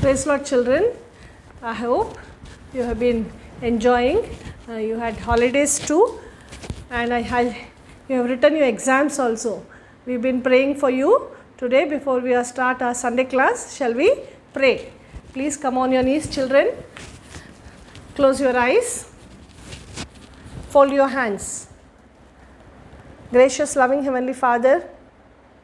Praise Lord, children. I hope you have been enjoying. You had holidays too, and you have written your exams also. We've been praying for you today before we start our Sunday class. Shall we pray? Please come on your knees, children. Close your eyes. Fold your hands. Gracious, loving Heavenly Father,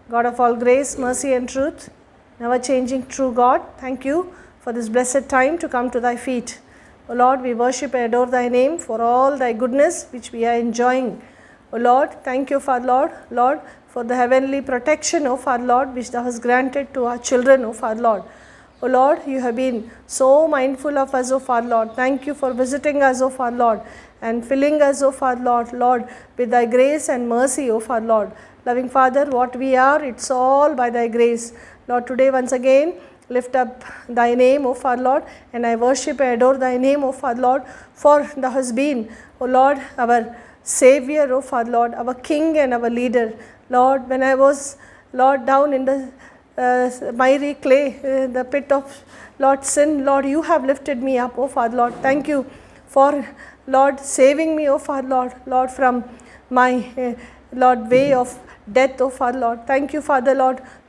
God of all grace, mercy and truth, never changing true God, thank you for this blessed time to come to thy feet. O Lord, we worship and adore thy name for all thy goodness which we are enjoying. O Lord, thank you for Lord, for the heavenly protection, O Father Lord, which thou hast granted to our children, O Father Lord. O Lord, you have been so mindful of us, O Father Lord. Thank you for visiting us, O Father Lord, and filling us, O Father Lord, with thy grace and mercy, O Father Lord. Loving Father, what we are, it's all by thy grace. Lord, today once again, lift up thy name, O Father Lord, and I worship and adore thy name, O Father Lord, for thou hast been, O Lord, our Savior, O Father Lord, our King and our leader. Lord, when I was, Lord, down in the miry clay, the pit of, Lord, sin, Lord, you have lifted me up, O Father Lord. Thank you for, Lord, saving me, O Father Lord, from my, Lord, way of death, O Father Lord. Thank you, Father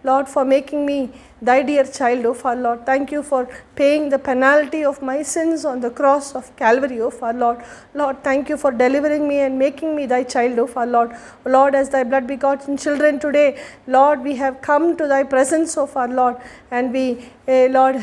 Lord, for making me thy dear child, O Father Lord. Thank you for paying the penalty of my sins on the cross of Calvary, O Father Lord. Lord, thank you for delivering me and making me thy child, O Father Lord. Lord, as thy blood begotten children today, Lord, we have come to thy presence, O Father Lord, and we, Lord,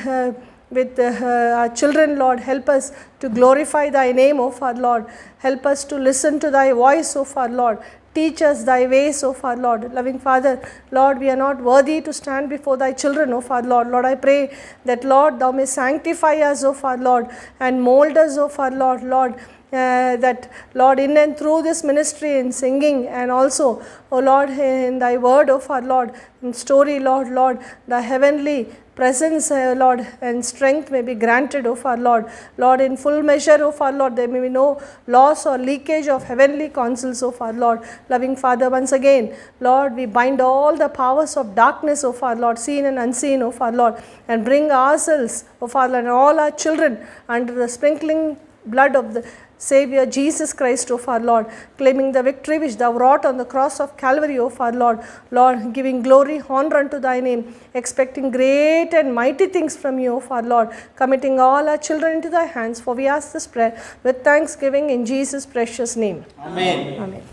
with our children, Lord, help us to glorify thy name, O Father Lord. Help us to listen to thy voice, O Father Lord. Teach us thy ways, O Father Lord. Loving Father, Lord, we are not worthy to stand before thy children, O Father Lord. Lord, I pray that, Lord, thou may sanctify us, O Father Lord, and mold us, O Father Lord, Lord, that, Lord, in and through this ministry in singing and also, O Lord, in thy word, O Father Lord, in story, Lord, the heavenly presence, Lord, and strength may be granted, O Father Lord. Lord, in full measure, O Father Lord, there may be no loss or leakage of heavenly counsels, O Father Lord. Loving Father, once again, Lord, we bind all the powers of darkness, O Father Lord, seen and unseen, O Father Lord, and bring ourselves, O Father Lord, and all our children under the sprinkling blood of the Savior Jesus Christ, O Father Lord, claiming the victory which thou wrought on the cross of Calvary, O Father Lord. Lord, giving glory, honor unto thy name, expecting great and mighty things from you, O Father Lord, committing all our children into thy hands, for we ask this prayer with thanksgiving in Jesus' precious name. Amen. Amen.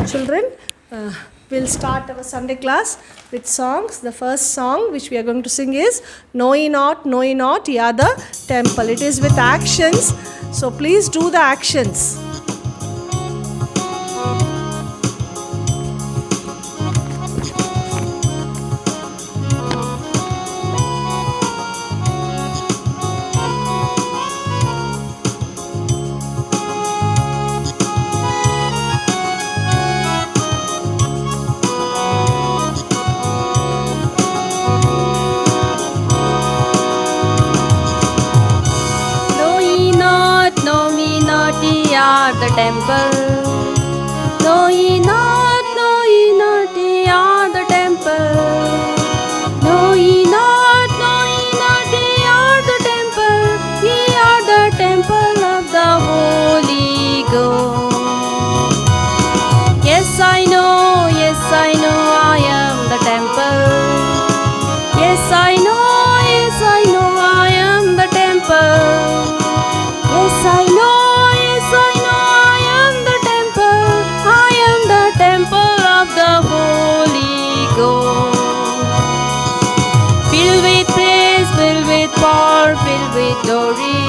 Children, we'll start our Sunday class with songs. The first song which we are going to sing is Know Ye Not, Ye Are the Temple. It is with actions, so please do the actions. Ye are the temple. Know ye not, ye are the temple. Know ye not, ye are the temple. Ye are the temple of the Holy Ghost. Yes, I know, I am the temple. Yes, I know, I am the temple. Yes, I know. Filled with glory,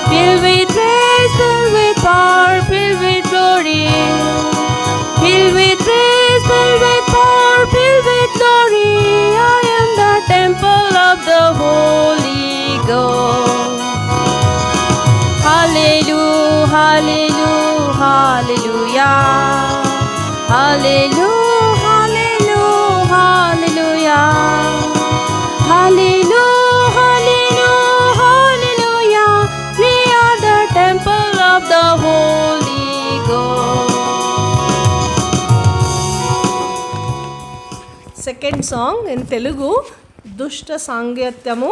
filled with praise, filled with power, filled with glory, filled with praise, filled with power, filled with glory. I am the temple of the Holy Ghost. Hallelujah, hallelujah, hallelujah, hallelujah, hallelujah, hallelujah, hallelujah. The Holy Ghost. Second song in Telugu. దుష్ట సాంగత్యము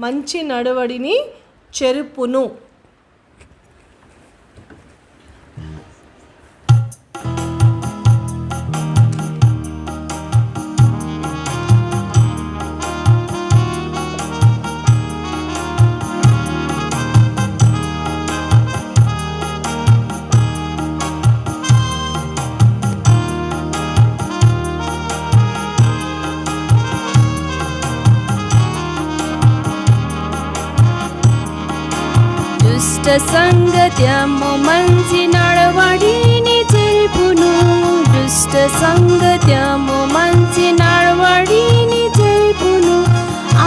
మంచి నడవడిని చెరుపును. దుష్ట సంగత్యము మంచి నడవడిని చెరుపును. దుష్ట సంగత్యము మంచి నడవడిని చెరుపును.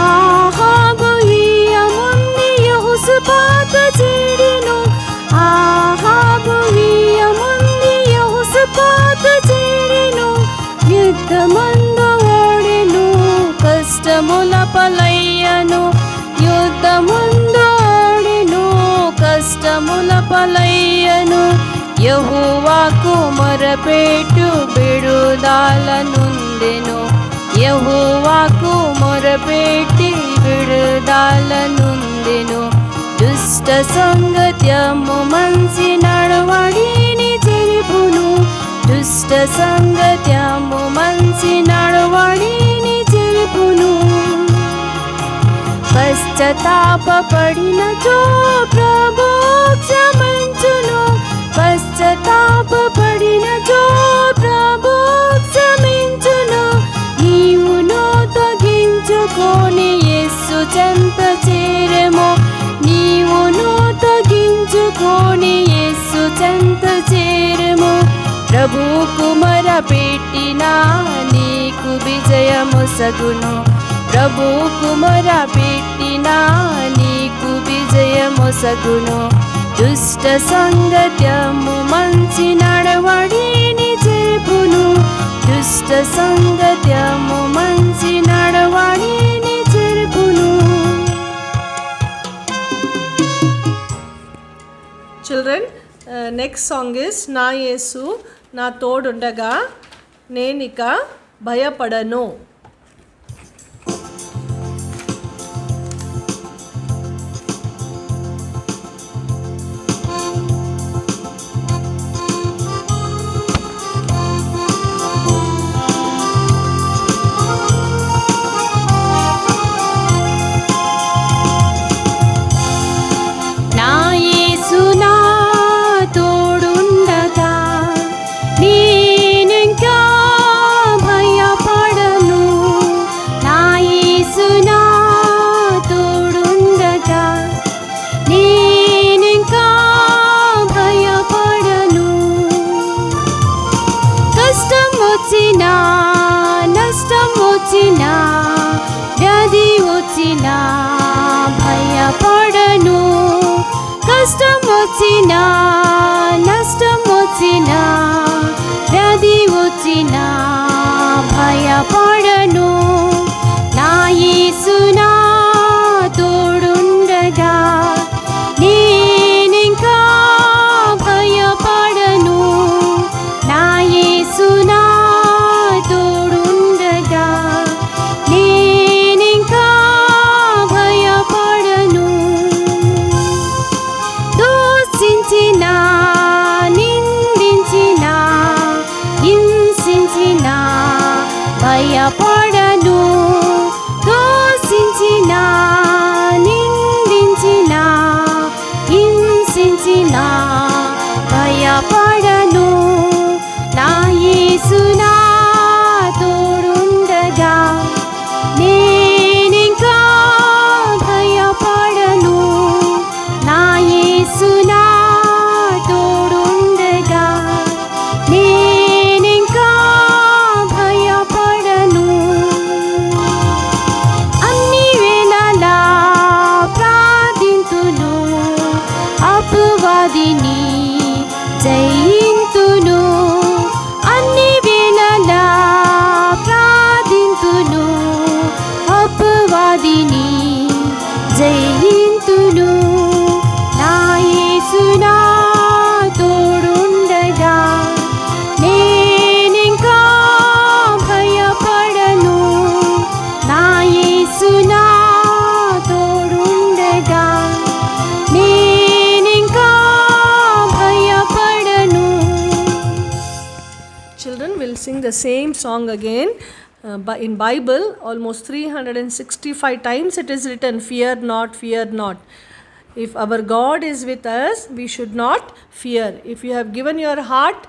ఆహాబు ఈయముంది యెహోషాపాతు చెడెను. ఆహాబు ఈయముంది యెహోషాపాతు చెడెను. యుద్ధమందు ఓడెను కష్టముల పాలయ్యను. యుద్ధమందు కష్టముల పాలయ్యను. యెహోవాకు మొరపెట్టు విడుదల నొందెను. యెహోవాకు మొరపెట్టి విడుదల నొందెను. దుష్ట సంగత్యము మంచి నడవడిని చెరుపును. దుష్ట సంగత్యము మంచి నడవడిని చెరుపును. పశ్చాత్తాపపడినచో ప్రభు క్షమించును. పశ్చాత్తాపపడినచో ప్రభు క్షమించును. నీవును తగ్గించుకొని యేసు చెంత చేరెము. నీవును తగ్గించుకొని యేసు చెంత చేరెము. ప్రభువుకు మొరపెట్టినా నీకు విజయము సగును. ప్రభువుకు మొరపెట్టినా నీకు విజయము సగును. దుష్ట సంగత్యము మంచి నడవడిని చెరుపును. దుష్ట సంగత్యము మంచి నడవడిని చెరుపును. చిల్డ్రన్, నెక్స్ట్ సాంగ్ ఇస్ నా యేసు నా తోడుండగా నేనిక భయపడను. భయపడను. కష్టం వచ్చినా నష్టం వచ్చినా వ్యాధి వచ్చినా భయపడను. నా యేసు నా తోడుండగా నేనింకా భయపడను. నా యేసు నా తోడుండగా నేనింకా భయపడను. దూషించినా నిందించినా హింసించినా భయపడను. దూషించినా నిందించినా హింసించినా భయపడను. నా యేసు నా తోడుండగా నేనింకా భయపడను. నా యేసు నా తోడుండగా నేనింకా భయపడను. అన్ని వేళలా ప్రార్థింతును అపవాదిని జయ sing the same song again. In Bible, almost 365 times it is written, fear not, fear not. If our God is with us, we should not fear. If you have given your heart,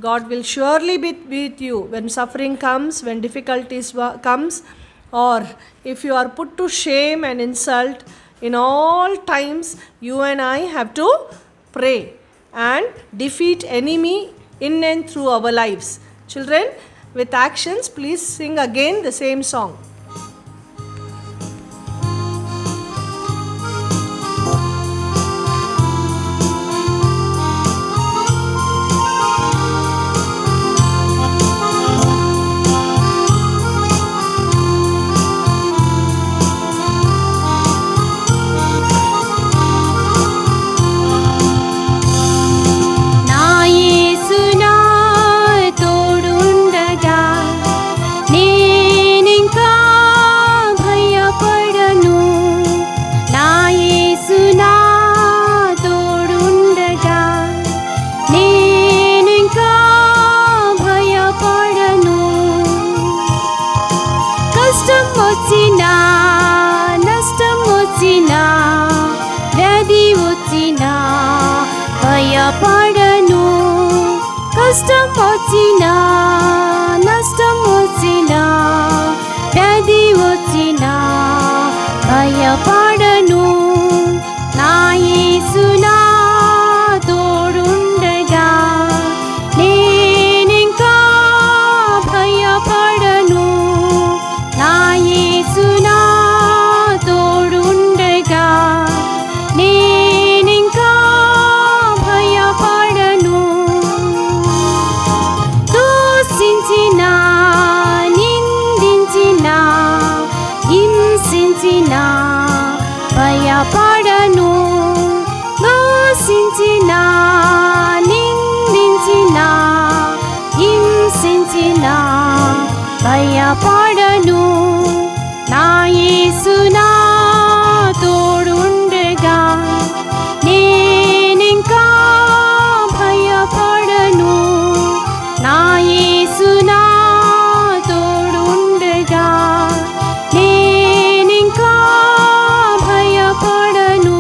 God will surely be with you when suffering comes, when difficulties comes, or if you are put to shame and insult. In all times, you and I have to pray and defeat enemy in and through our lives. Children, with actions, please sing again the same song. భయపడను కష్టం వచ్చినా నష్టం వచ్చినా వ్యాధి వచ్చినా భయపడను నా యేసు నా తోడుండగా నేనింకా భయపడను నా యేసు నా తోడుండగా నేనింకా భయపడను దూషించినా నిందించినా హింసించినా భయపడను దూషించినా నిందించినా హింసించినా భయపడను నా యేసు నా తోడుండగా నేనింకా భయపడను నా యేసు నా తోడుండగా నేనింకా భయపడను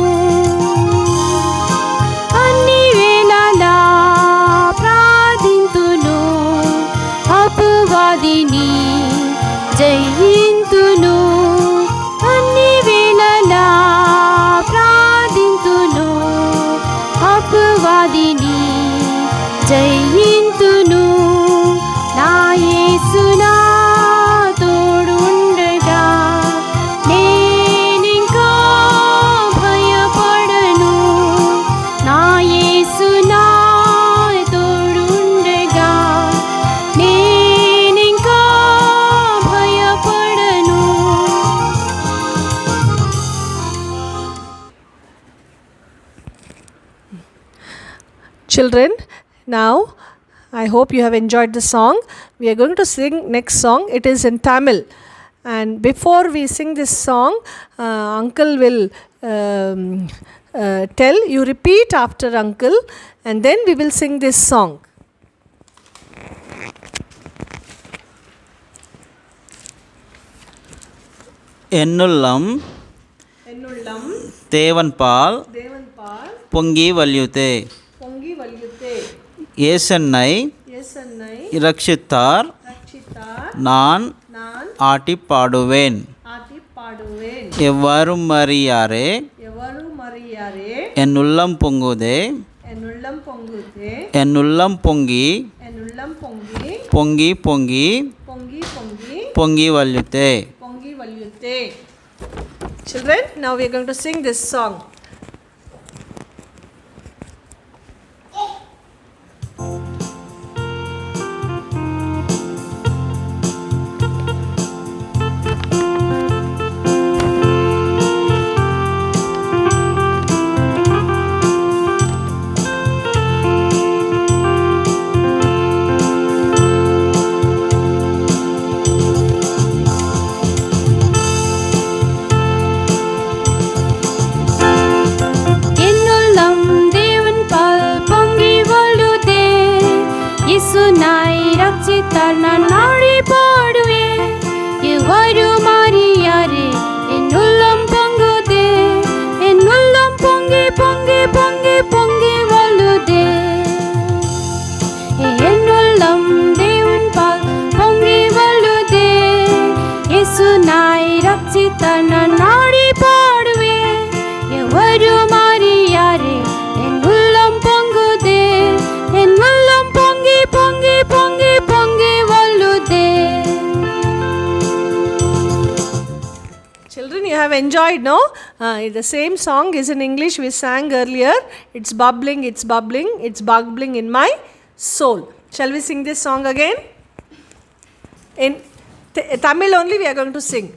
అన్ని వేళలా ప్రార్థింతును అపవాదిని జయింతును అన్ని వేళలా ప్రార్థింతును అపవాదిని జయింతును నా యేసు నా తోడుండగా నేనింకా భయపడను నా యేసు నా తోడుండగా నేనింకా భయపడను. Children, now I hope you have enjoyed the song. We are going to sing next song. It is in Tamil. And before we sing this song, Uncle will tell, you repeat after Uncle, and then we will sing this song. என்னுள்ளம் தேவன்பால் பொங்கி வலியுதே ஏசன்னை இரட்சித்தார் நான் ஆட்டி பாடுவேன் எவ்வாறு மறியாரே என் உள்ளம் பொங்குதே என் உள்ளம் பொங்கி பொங்கி பொங்கி பொங்கி வலியுதே. Children, now we are going to sing this song. నా enjoyed, no? The same song is in English we sang earlier. It's bubbling, it's bubbling, it's bubbling in my soul. Shall we sing this song again? In Tamil only we are going to sing.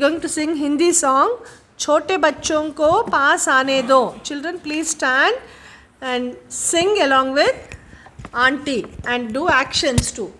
Going to sing Hindi song छोटे बच्चों को पास आने दो. Children, please stand and sing along with auntie and do actions too.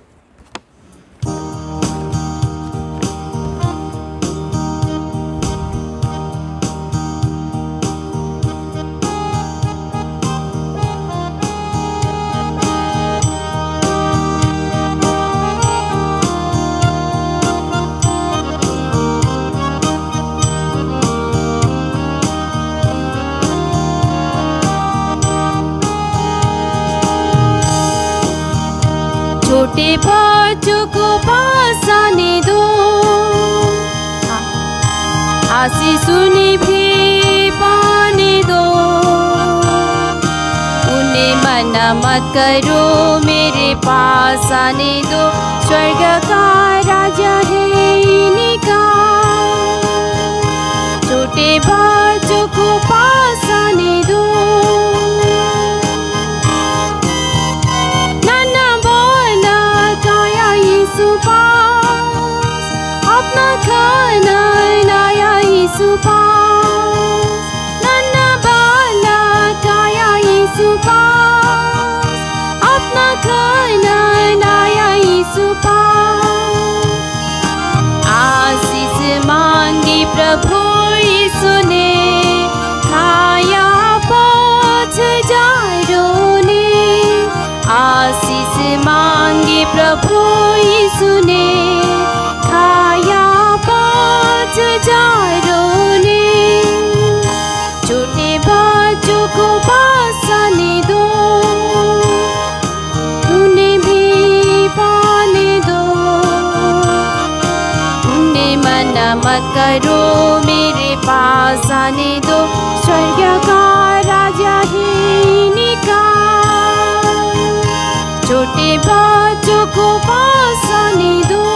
छोटे बच्चों को पास आने दो, आशीष उन्हें भी पाने दो, उन्हें मना मत करो, मेरे पास आने दो, स्वर्ग का राजा है इनका. छोटे बच्चों को पास आने दो, अपना खाना लाया यीशु पास, नन्हा बाला खाया यीशु पास, अपना खाना लाया यीशु पास. आशीष मांगी प्रभु यीशु ने, खाया 5000 ने. आशीष मांगी प्रभु यीशु ने, खाया 5000 ने. छोटे बच्चों को पास आने दो, उन्हें भी पाने दो, उन्हें मना मत करो, मेरे पास आने दो, स्वर्ग का राजा है इनका. छोटे बच्चों को पास आने दो,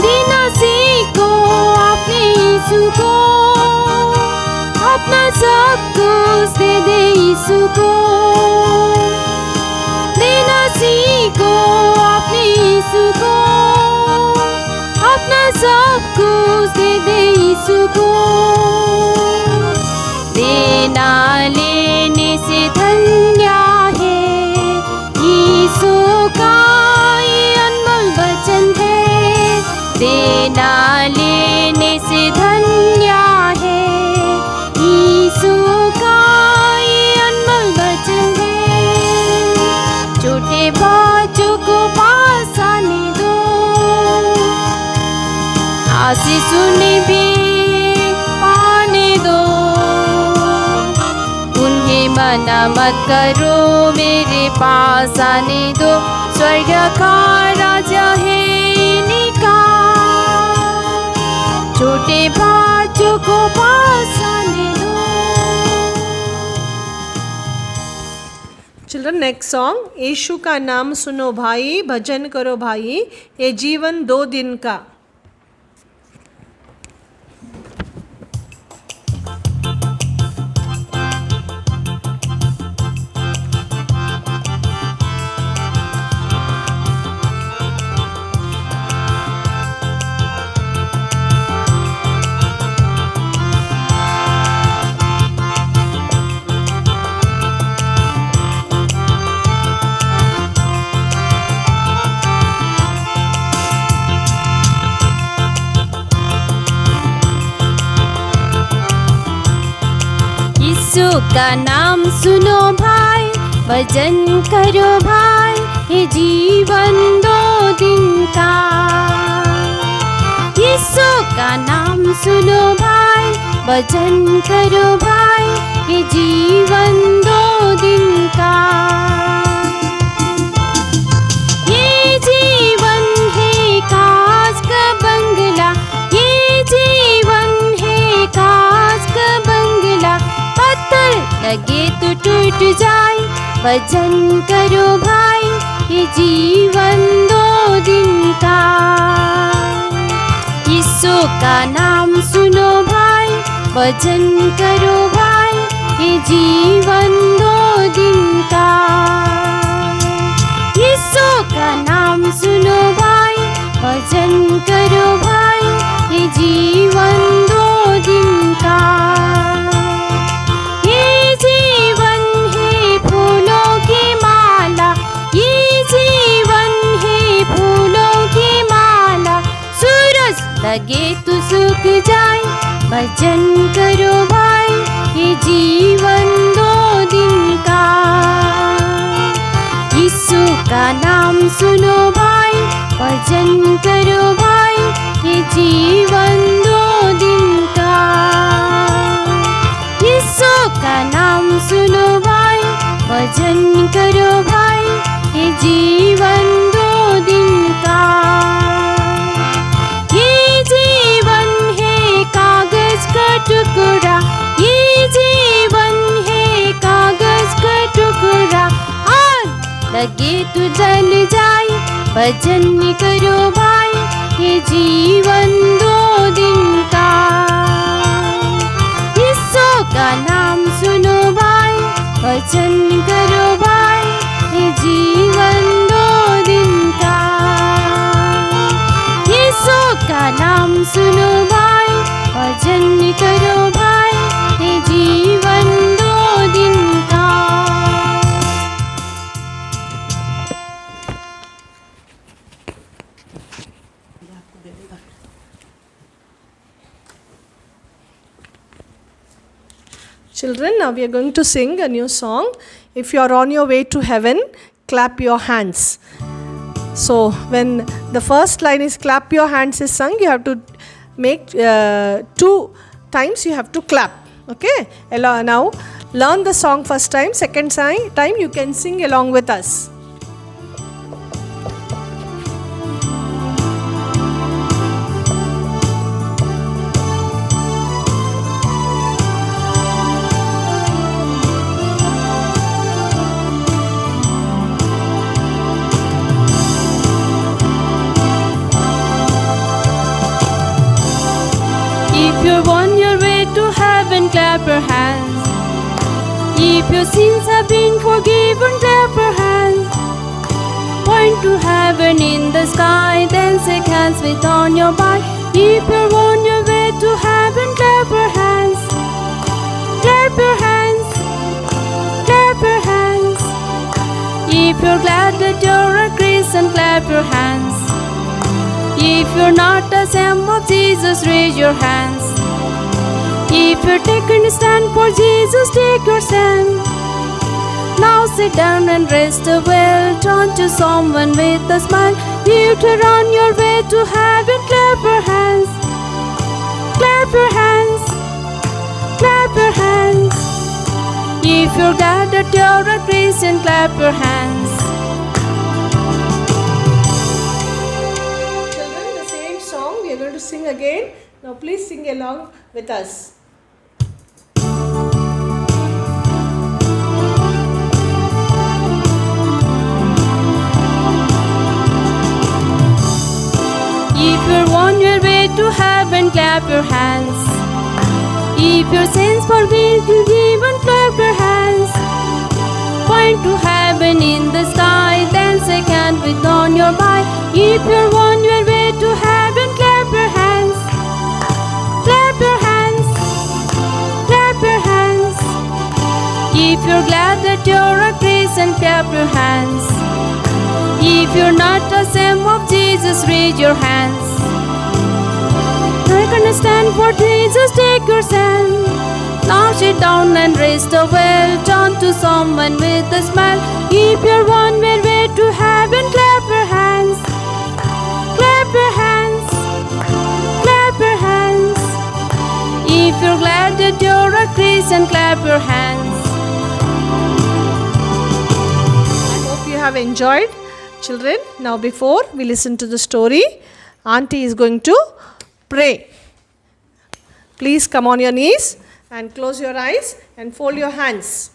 देना सीखो अपने यीशु को, अपना सब कुछ दे दे यीशु को. देना सीखो अपने यीशु को, अपना सब कुछ दे दे यीशु को. देना लेने से धन्य है, यीशु का ये अनमोल वचन है. देना लेने से धन्य है, यीशु का ये अनमोल वचन है. छोटे बच्चों को पास आने दो, आशीष उन्हें भी पाने दो, उन्हें मना मत करो, मेरे पास आने दो, स्वर्ग का राजा है इनका. छोटे बच्चों को पास आने दो. Children, next song, यीशु का नाम सुनो भाई, भजन करो भाई, ये जीवन 2 दिन का. का नाम सुनो भाई, भजन करो भाई, ये जीवन 2 दिन का। यीशु का नाम सुनो भाई, भजन करो भाई, ये जीवन 2 दिन का। ये जीवन है कांच का बंगला, ये जीवन है कांच का बंगला, पत्थर लगे तो टूट जाए, भजन करो भाई, ये जीवन 2 दिन का। यीशु का नाम सुनो भाई, भजन करो भाई, ये जीवन 2 दिन का। यीशु का नाम सुनो भाई, भजन करो भाई, ये जीवन 2 दिन का। ये जीवन है फूलों की माला, ये जीवन है फूलों की माला, सूरज लगे तो सूख जाए, भजन करो भाई, ये जीवन 2 दिन का। यीशु का नाम सुनो भाई, भजन करो भाई, ये जीवन 2 दिन का। यीशु का नाम सुनो भाई, भजन करो भाई, ये जीवन 2 दिन का। ये जीवन है कागज का टुकड़ा, ये जीवन है कागज का टुकड़ा, आग लगे तो जल जाए, भजन करो भाई, ये जीवन 2 दिन का। यीशु का नाम सुनो भाई, भजन करो भाई, ये जीवन 2 दिन का। यीशु का नाम सुनो भाई, भजन करो भाई, ये जीवन 2 दिन का। Children, now we are going to sing a new song. If you are on your way to heaven, clap your hands. So, when the first line is clap your hands is sung, you have to make 2 times you have to clap. Okay? Now, learn the song first time. Second time, you can sing along with us. If you're on your way to heaven, clap your hands. If your sins have been forgiven, clap your hands. Point to heaven in the sky, then shake hands with on your back. If you're on your way to heaven, clap your hands. Clap your hands. Clap your hands. If you're glad that you're a Christian, clap your hands. If you're not a son of Jesus, raise your hands. If you're taking a stand for Jesus, take your stand. Now sit down and rest a well. Turn to someone with a smile. If you're on your way to heaven, clap your hands. Clap your hands. Clap your hands. If you're glad that you're a Christian, clap your hands. Children, the same song we are going to sing again. Now please sing along with us. If you're on your way to heaven, clap your hands. If your sins forgiven, clap your hands. Point to heaven in the sky, then shake hands with on your back. If you're on your way to heaven, clap your hands. Clap your hands. Clap your hands. If you're glad that you're a Christian, clap your hands. If you're not a son of Jesus, raise your hands. You're gonna stand for Jesus, take your stand. Now sit down and rest a while. Turn to someone with a smile. If you're on your way to heaven, clap your hands. Clap your hands. Clap your hands. If you're glad that you're a Christian, clap your hands. I hope you have enjoyed, children. Now before we listen to the story, Auntie is going to pray. Please come on your knees and close your eyes and fold your hands.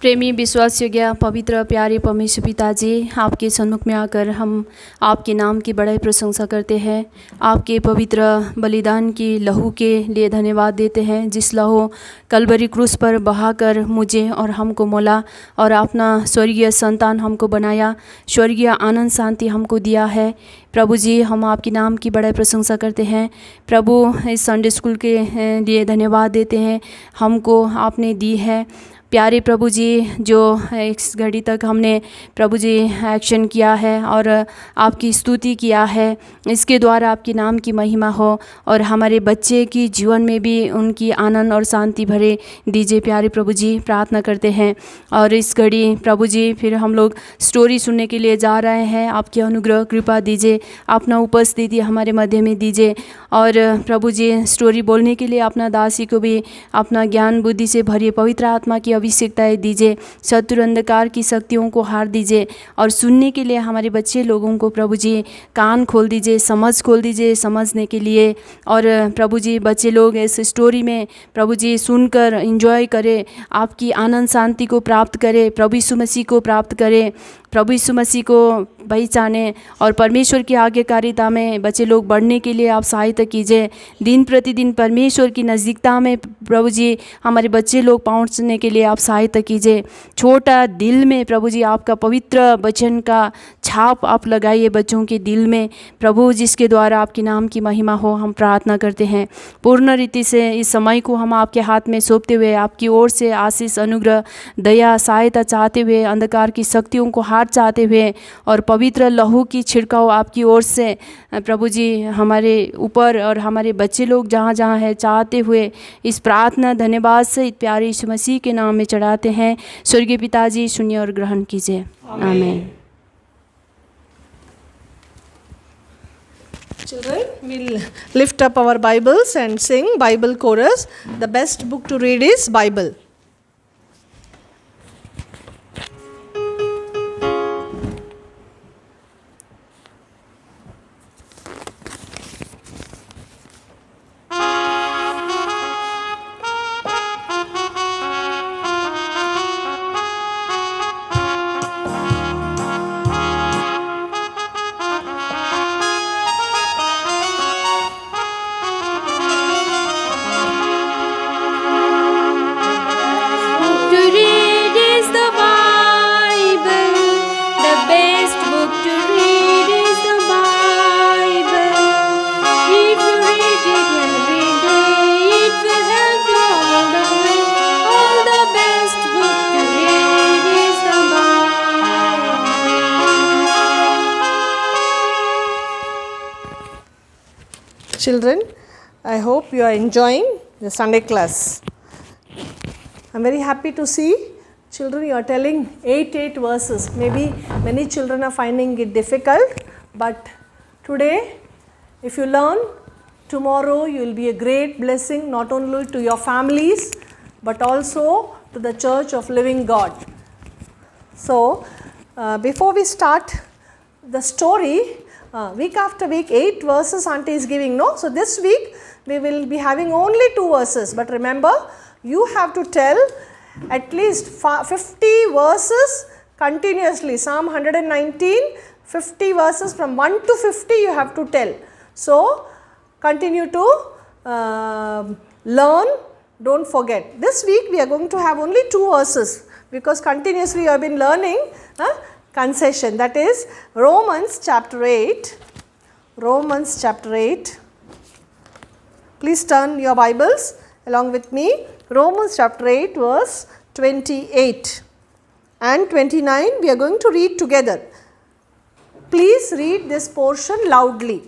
प्रेमी विश्वास योग्य पवित्र प्यारे परमेश्वर पिताजी, आपके सन्मुख में आकर हम आपके नाम की बड़ाई प्रशंसा करते हैं। आपके पवित्र बलिदान की लहू के लिए धन्यवाद देते हैं, जिस लहू कलवरी क्रूस पर बहाकर मुझे और हमको मोला और अपना स्वर्गीय संतान हमको बनाया, स्वर्गीय आनंद शांति हमको दिया है। प्रभु जी, हम आपके नाम की बड़ाई प्रशंसा करते हैं। प्रभु, इस संडे स्कूल के लिए धन्यवाद देते हैं, हमको आपने दी है। प्यारे प्रभु जी, जो इस घड़ी तक हमने प्रभु जी एक्शन किया है और आपकी स्तुति किया है, इसके द्वारा आपके नाम की महिमा हो और हमारे बच्चे की जीवन में भी उनकी आनंद और शांति भरे दीजिए। प्यारे प्रभु जी, प्रार्थना करते हैं। और इस घड़ी प्रभु जी फिर हम लोग स्टोरी सुनने के लिए जा रहे हैं। आपकी अनुग्रह कृपा दीजिए, अपना उपस्थिति हमारे मध्य में दीजिए। और प्रभु जी, स्टोरी बोलने के लिए अपना दासी को भी अपना ज्ञान बुद्धि से भरिए, पवित्र आत्मा की अभिषेकताएं दीजिए, शत्रु अंधकार की शक्तियों को हार दीजिए। और सुनने के लिए हमारे बच्चे लोगों को प्रभु जी कान खोल दीजिए, समझ खोल दीजिए समझने के लिए। और प्रभु जी, बच्चे लोग इस स्टोरी में प्रभु जी सुनकर एंजॉय करें, आपकी आनंद शांति को प्राप्त करें, प्रभु यीशु मसीह को प्राप्त करें, प्रभु यीशु मसीह को पहचाने और परमेश्वर की आज्ञाकारिता में बच्चे लोग बढ़ने के लिए आप सहायता कीजिए। दिन प्रतिदिन परमेश्वर की नज़दीकता में प्रभु जी हमारे बच्चे लोग पहुंचने के लिए आप सहायता कीजिए। छोटा दिल में प्रभु जी आपका पवित्र वचन का छाप आप लगाइए बच्चों के दिल में प्रभु, जिसके द्वारा आपके नाम की महिमा हो। हम प्रार्थना करते हैं पूर्ण रीति से इस समय को हम आपके हाथ में सौंपते हुए, आपकी ओर से आशीष, अनुग्रह, दया, सहायता चाहते हुए, अंधकार की शक्तियों को हार चाहते हुए और पवित्र लहू की छिड़काव आपकी ओर से प्रभु जी हमारे ऊपर और हमारे बच्चे लोग जहाँ जहाँ है चाहते हुए इस प्रार्थना धन्यवाद से प्यारे यीशु मसीह के नाम में चढ़ाते हैं। स्वर्गीय पिताजी, सुनिए और ग्रहण कीजिए। आमीन। Children, we'll lift up our Bibles and sing Bible chorus. The best book to read is Bible. Children, I hope you are enjoying the Sunday class. I am very happy to see children, you are telling 8 verses. Maybe many children are finding it difficult, but today if you learn, tomorrow you will be a great blessing not only to your families but also to the Church of Living God. So, before we start the story, week after week 8 verses Auntie is giving, no? So, this week we will be having only 2 verses, but remember you have to tell at least 50 verses continuously. Psalm 119, 50 verses from 1 to 50 you have to tell. So, continue to learn, don't forget. This week we are going to have only 2 verses because continuously you have been learning concession, that is Romans chapter 8. Romans chapter 8. Please turn your Bibles along with me. Romans chapter 8 verse 28 and 29 we are going to read together. Please read this portion loudly.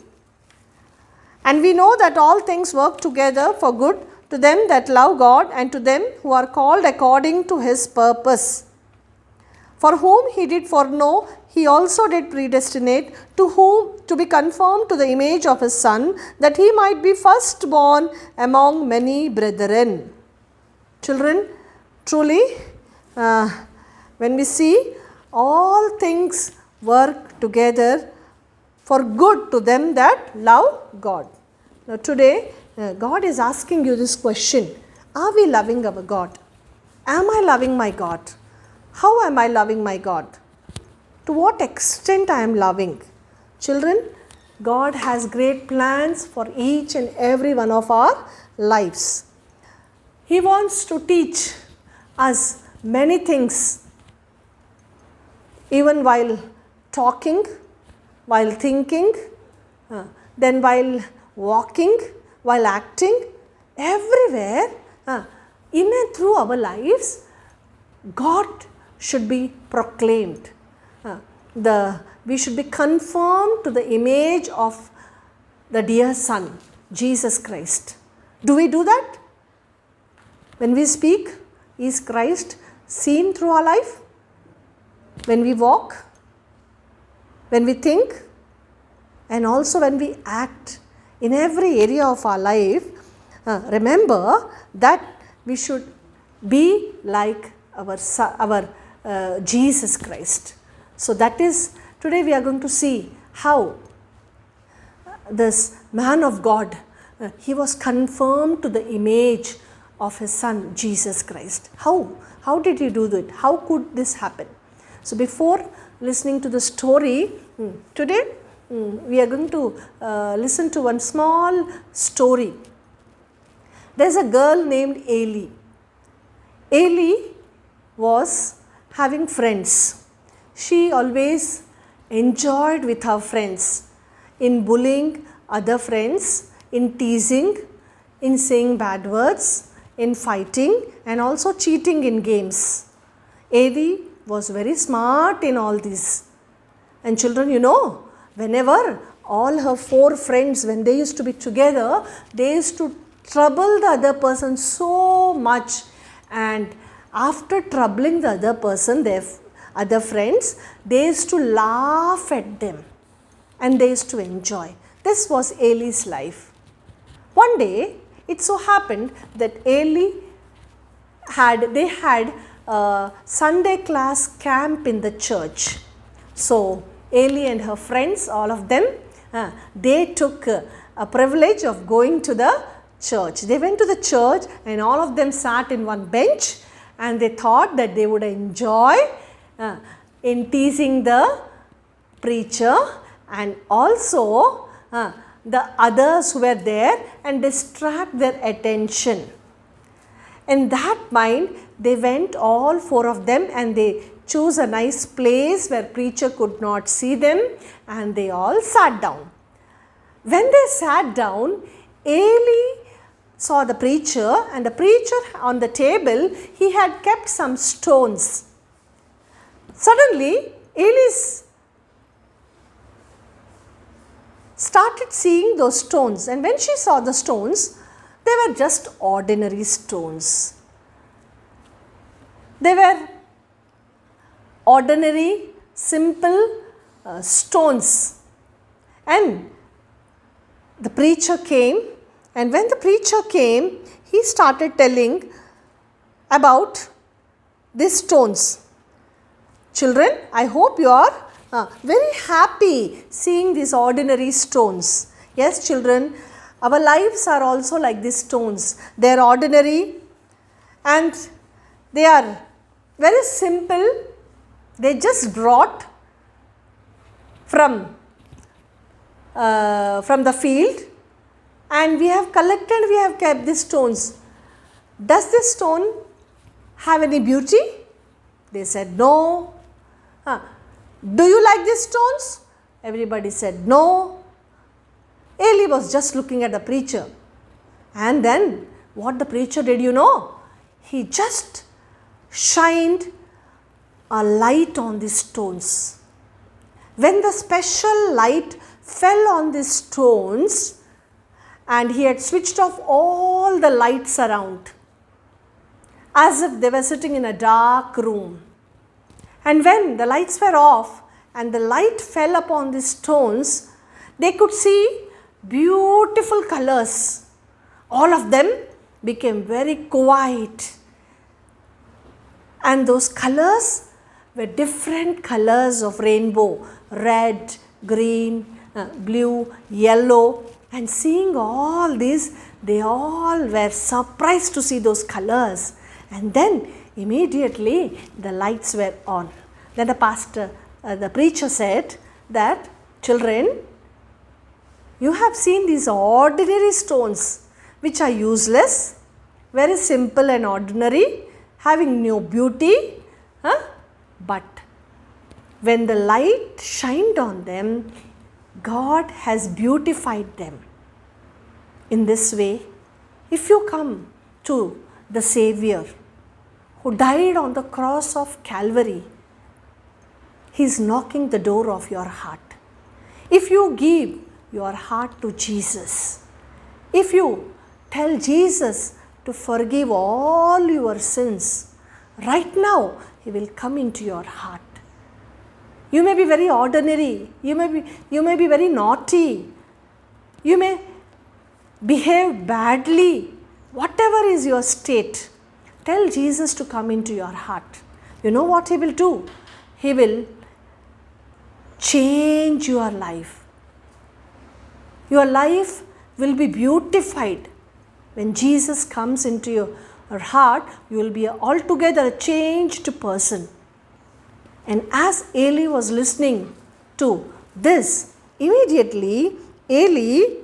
And we know that all things work together for good to them that love God and to them who are called according to His purpose. For whom He did foreknow, He also did predestinate, to be conformed to the image of His Son, that He might be firstborn among many brethren. Children, truly, when we see all things work together for good to them that love God. Now today, God is asking you this question: are we loving our God? Am I loving my God? How am I loving my God? To what extent I am loving? Children, God has great plans for each and every one of our lives. He wants to teach us many things, even while talking, while thinking, then while walking, while acting, everywhere, in and through our lives, God should be proclaimed. We should be conformed to the image of the dear Son, Jesus Christ. Do we do that? When we speak, is Christ seen through our life? When we walk, when we think, and also when we act in every area of our life, remember that we should be like our Jesus Christ. So that is, today we are going to see how this man of God, he was conformed to the image of his Son Jesus Christ. How did he do that? How could this happen? So before listening to the story, today we are going to listen to one small story. There is a girl named Eli. Eli was having friends. She always enjoyed with her friends in bullying other friends, in teasing, in saying bad words, in fighting, and also cheating in games. Eli was very smart in all this. And children, you know, whenever all her 4 friends, when they used to be together, they used to trouble the other person so much, and after troubling the other person, their other friends, they used to laugh at them and they used to enjoy. This was Eli's life. One day, it so happened that Eli had a Sunday class camp in the church. So Eli and her friends, all of them, they took a privilege of going to the church. They went to the church and all of them sat in one bench, and they thought that they would enjoy in teasing the preacher and also the others who were there and distract their attention. In that mind, they went, all 4 of them, and they chose a nice place where preacher could not see them, and they all sat down. When they sat down, Eli saw the preacher, and the preacher on the table, he had kept some stones. Suddenly, Eli started seeing those stones, and when she saw the stones, they were just ordinary stones. They were ordinary, simple stones. And the preacher came, and when the preacher came, he started telling about these stones. Children, I hope you are very happy seeing these ordinary stones. Yes, children, our lives are also like these stones. They are ordinary and they are very simple. They just brought from the field, and we have collected, we have kept these stones. Does this stone have any beauty? They said no. Do you like these stones? Everybody said no. Eli was just looking at the preacher. And then what the preacher did, you know? He just shined a light on these stones. When the special light fell on these stones, and he had switched off all the lights around, as if they were sitting in a dark room. And when the lights were off and the light fell upon the stones, they could see beautiful colors. All of them became very quiet. And those colors were different colors of rainbow: red, green, blue, yellow. And seeing all these, they all were surprised to see those colors. And then immediately the lights were on. Then the preacher said that, children, you have seen these ordinary stones which are useless, very simple and ordinary, having no beauty. But when the light shined on them, God has beautified them. In this way, if you come to the Savior who died on the cross of Calvary, He is knocking the door of your heart. If you give your heart to Jesus, if you tell Jesus to forgive all your sins, right now He will come into your heart. You may be very ordinary, you may be very naughty, you may behave badly, whatever is your state, tell Jesus to come into your heart. You know what He will do? He will change your life. Your life will be beautified. When Jesus comes into your heart, you will be altogether a changed person. And as Eli was listening to this, immediately Eli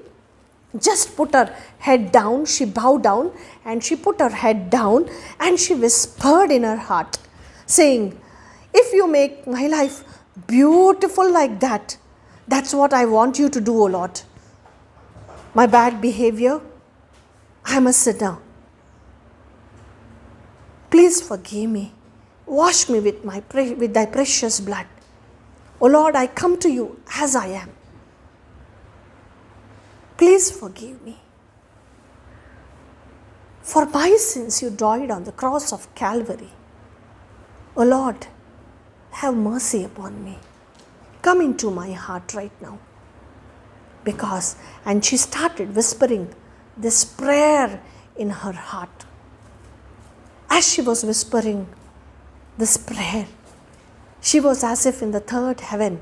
just put her head down, she bowed down and she put her head down and she whispered in her heart, saying, if you make my life beautiful like that, that's what I want you to do, O Lord. My bad behavior, I am a sinner. Please forgive me. Wash me with thy precious blood. O Lord, I come to you as I am. Please forgive me. For my sins you died on the cross of Calvary. O Lord, have mercy upon me. Come into my heart right now. And she started whispering this prayer in her heart. As she was whispering this prayer, she was as if in the third heaven.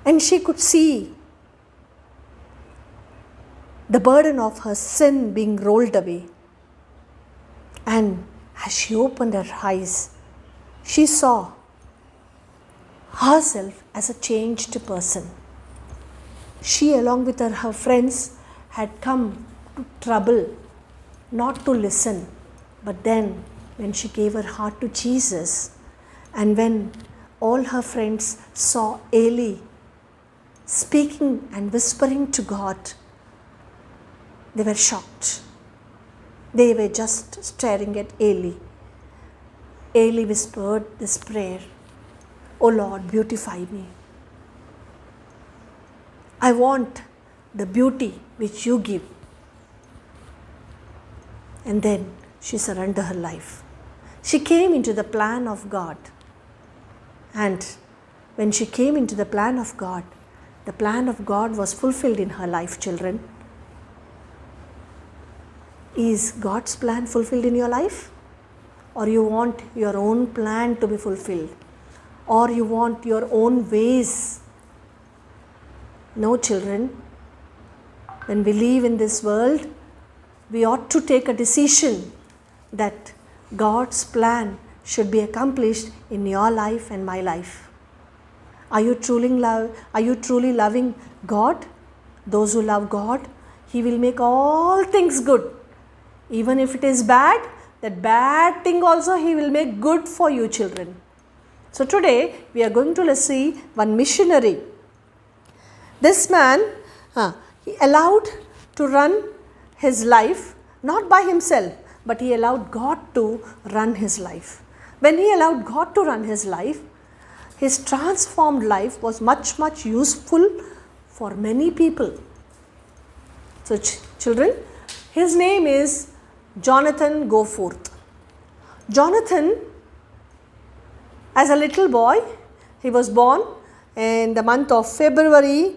And she could see the burden of her sin being rolled away. And as she opened her eyes, she saw herself as a changed person. She, along with her friends, had come to trouble, not to listen. But then, when she gave her heart to Jesus, and when all her friends saw Eli speaking and whispering to God, they were shocked. They were just staring at Eli. Eli whispered this prayer, O Lord, beautify me. I want the beauty which you give. And then she surrendered her life. She came into the plan of God. And when she came into the plan of God was fulfilled in her life, children. Is God's plan fulfilled in your life? Or you want your own plan to be fulfilled? Or you want your own ways? No, children. When we live in this world, we ought to take a decision that God's plan should be accomplished in your life and my life. Are you truly loving God? Those who love God, He will make all things good. Even if it is bad, that bad thing also He will make good for you, children. So today we are going to see one missionary. This man, he allowed to run his life, not by himself, but he allowed God to run his life. When he allowed God to run his life, his transformed life was much useful for many people. So children, his name is Jonathan Goforth. Jonathan, as a little boy, he was born in the month of February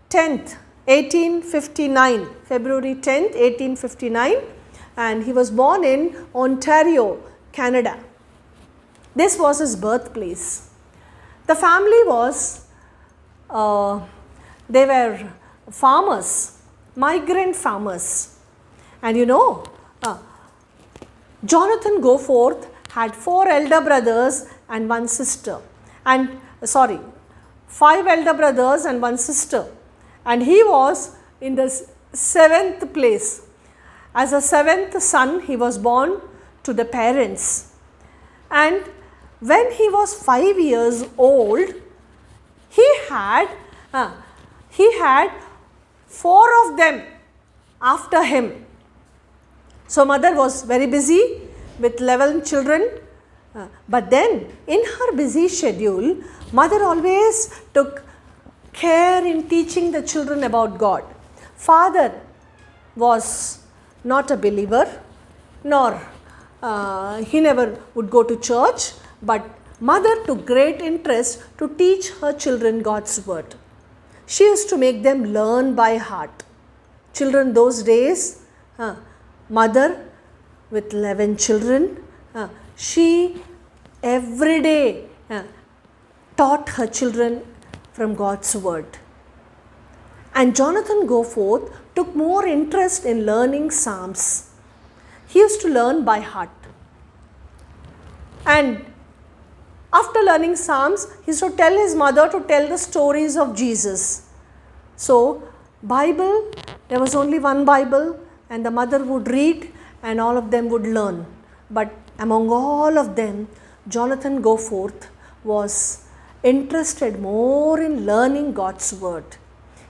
10th, 1859. February 10th, 1859, and he was born in Ontario, Canada. This was his birthplace. The family was, they were farmers, migrant farmers. And you know, Jonathan Goforth had 4 elder brothers and 1 sister. And 5 elder brothers and 1 sister. And he was in the 7th place. As a 7th son, he was born to the parents. And when he was 5 years old, he had 4 of them after him. So mother was very busy with 11 children, but then in her busy schedule, mother always took care in teaching the children about God. Father was not a believer, nor he never would go to church, but mother took great interest to teach her children God's word. She used to make them learn by heart. Children those days, mother with 11 children, she every day taught her children from God's word. And Jonathan Goforth took more interest in learning Psalms. He used to learn by heart. And after learning Psalms, he used to tell his mother to tell the stories of Jesus. So, Bible, there was only one Bible, and the mother would read and all of them would learn. But among all of them, Jonathan Goforth was interested more in learning God's word.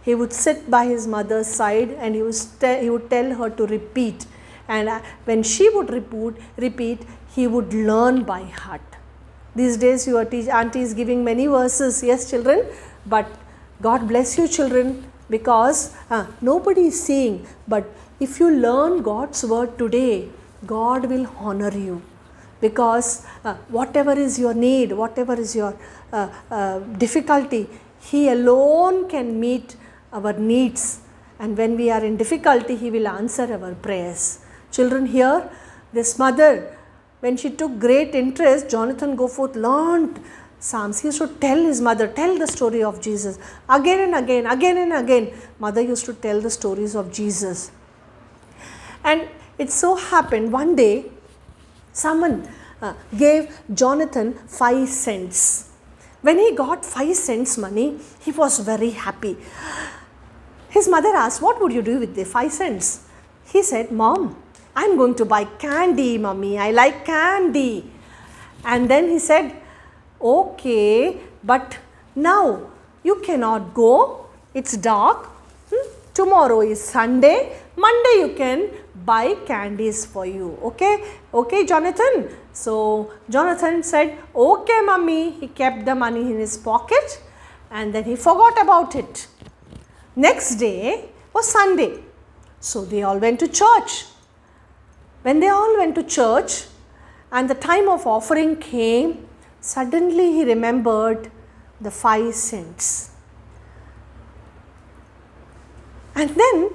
He would sit by his mother's side and he would tell her to repeat. And when she would repeat, he would learn by heart. These days your auntie is giving many verses, yes children, but God bless you children, because nobody is seeing, but if you learn God's word today, God will honor you, because whatever is your need, whatever is your difficulty, He alone can meet our needs, and when we are in difficulty, He will answer our prayers. Children, here this mother, when she took great interest, Jonathan Goforth learned Psalms. He used to tell his mother, tell the story of Jesus again and again, again and again. Mother used to tell the stories of Jesus. And it so happened one day, someone gave Jonathan 5 cents. When he got 5 cents money, he was very happy. His mother asked, what would you do with the 5 cents? He said, Mom, I'm going to buy candy, Mommy. I like candy. And then he said, okay, but now you cannot go. It's dark. Tomorrow is Sunday. Monday you can buy candies for you. Okay? Okay, Jonathan. So Jonathan said, okay, Mommy. He kept the money in his pocket and then he forgot about it. Next day was Sunday. So they all went to church. When they all went to church and the time of offering came, suddenly he remembered the 5 cents. And then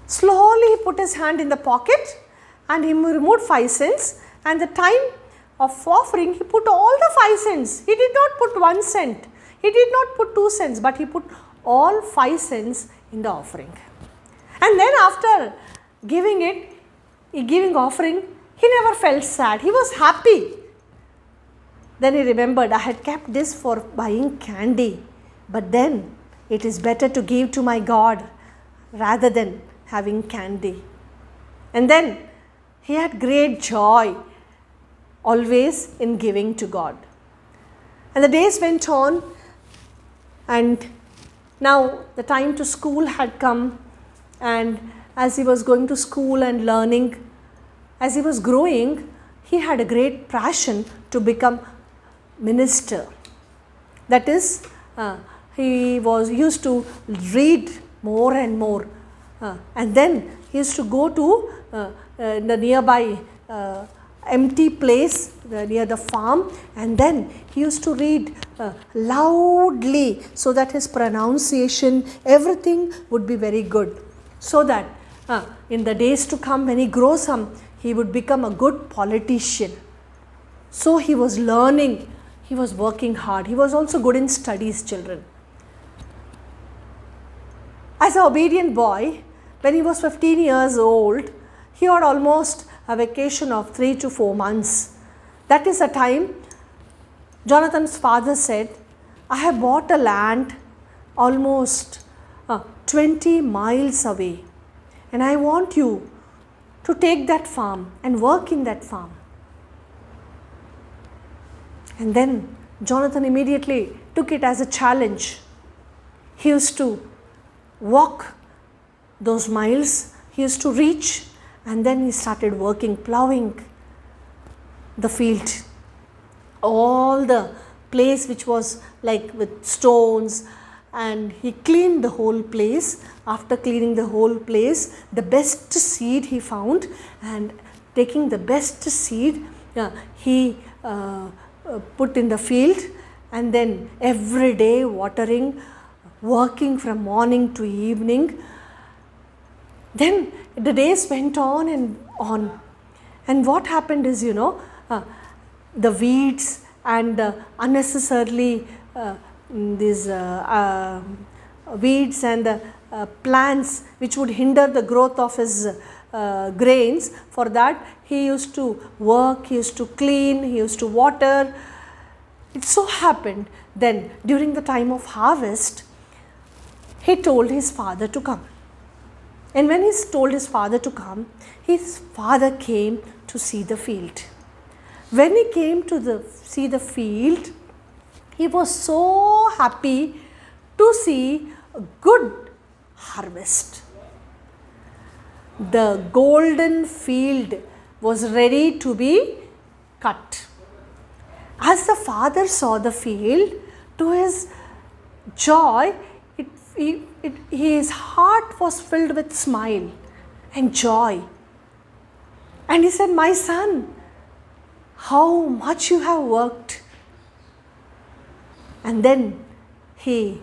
slowly he put his hand in the pocket and he removed 5 cents, and the time of offering he put all the 5 cents. He did not put 1 cent. He did not put 2 cents, but he put all 5 cents in the offering. And then after giving offering, he never felt sad. He was happy. Then he remembered, I had kept this for buying candy, but then it is better to give to my God rather than having candy. And then he had great joy always in giving to God. And the days went on, and now the time to school had come, and as he was going to school and learning, as he was growing, he had a great passion to become minister. That is, he was used to read more and more And then he used to go to the nearby empty place near the farm, and then he used to read loudly so that his pronunciation, everything would be very good, so that in the days to come, when he grows up, he would become a good politician. So he was learning, he was working hard, he was also good in studies, children. As an obedient boy, when he was 15 years old, he had almost a vacation of 3 to 4 months. That is the time Jonathan's father said, I have bought a land almost 20 miles away, and I want you to take that farm and work in that farm. And then Jonathan immediately took it as a challenge. He used to walk those miles, he used to reach, and then he started working, plowing the field. All the place which was like with stones, and he cleaned the whole place. After cleaning the whole place, the best seed he found, and taking the best seed, he put in the field, and then every day watering, working from morning to evening. Then the days went on and on, and what happened is, the weeds and unnecessarily these weeds and the plants which would hinder the growth of his grains. For that he used to work, he used to clean, he used to water. It so happened then during the time of harvest, he told his father to come. And when he told his father to come, his father came to see the field. When he came to see the field, he was so happy to see a good harvest. The golden field was ready to be cut. As the father saw the field, to his joy, his heart was filled with smile and joy. And he said, my son, how much you have worked. And then he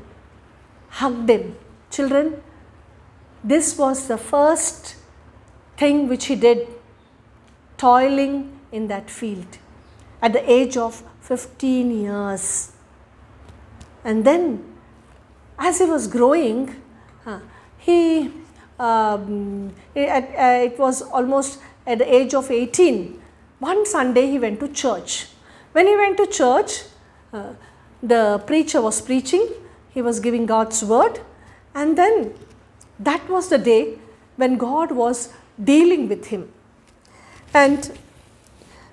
hugged him. Children, this was the first thing which he did, toiling in that field at the age of 15 years. And then as he was growing, it was almost at the age of 18. One Sunday he went to church. When he went to church, the preacher was preaching, he was giving God's word, and then that was the day when God was dealing with him. And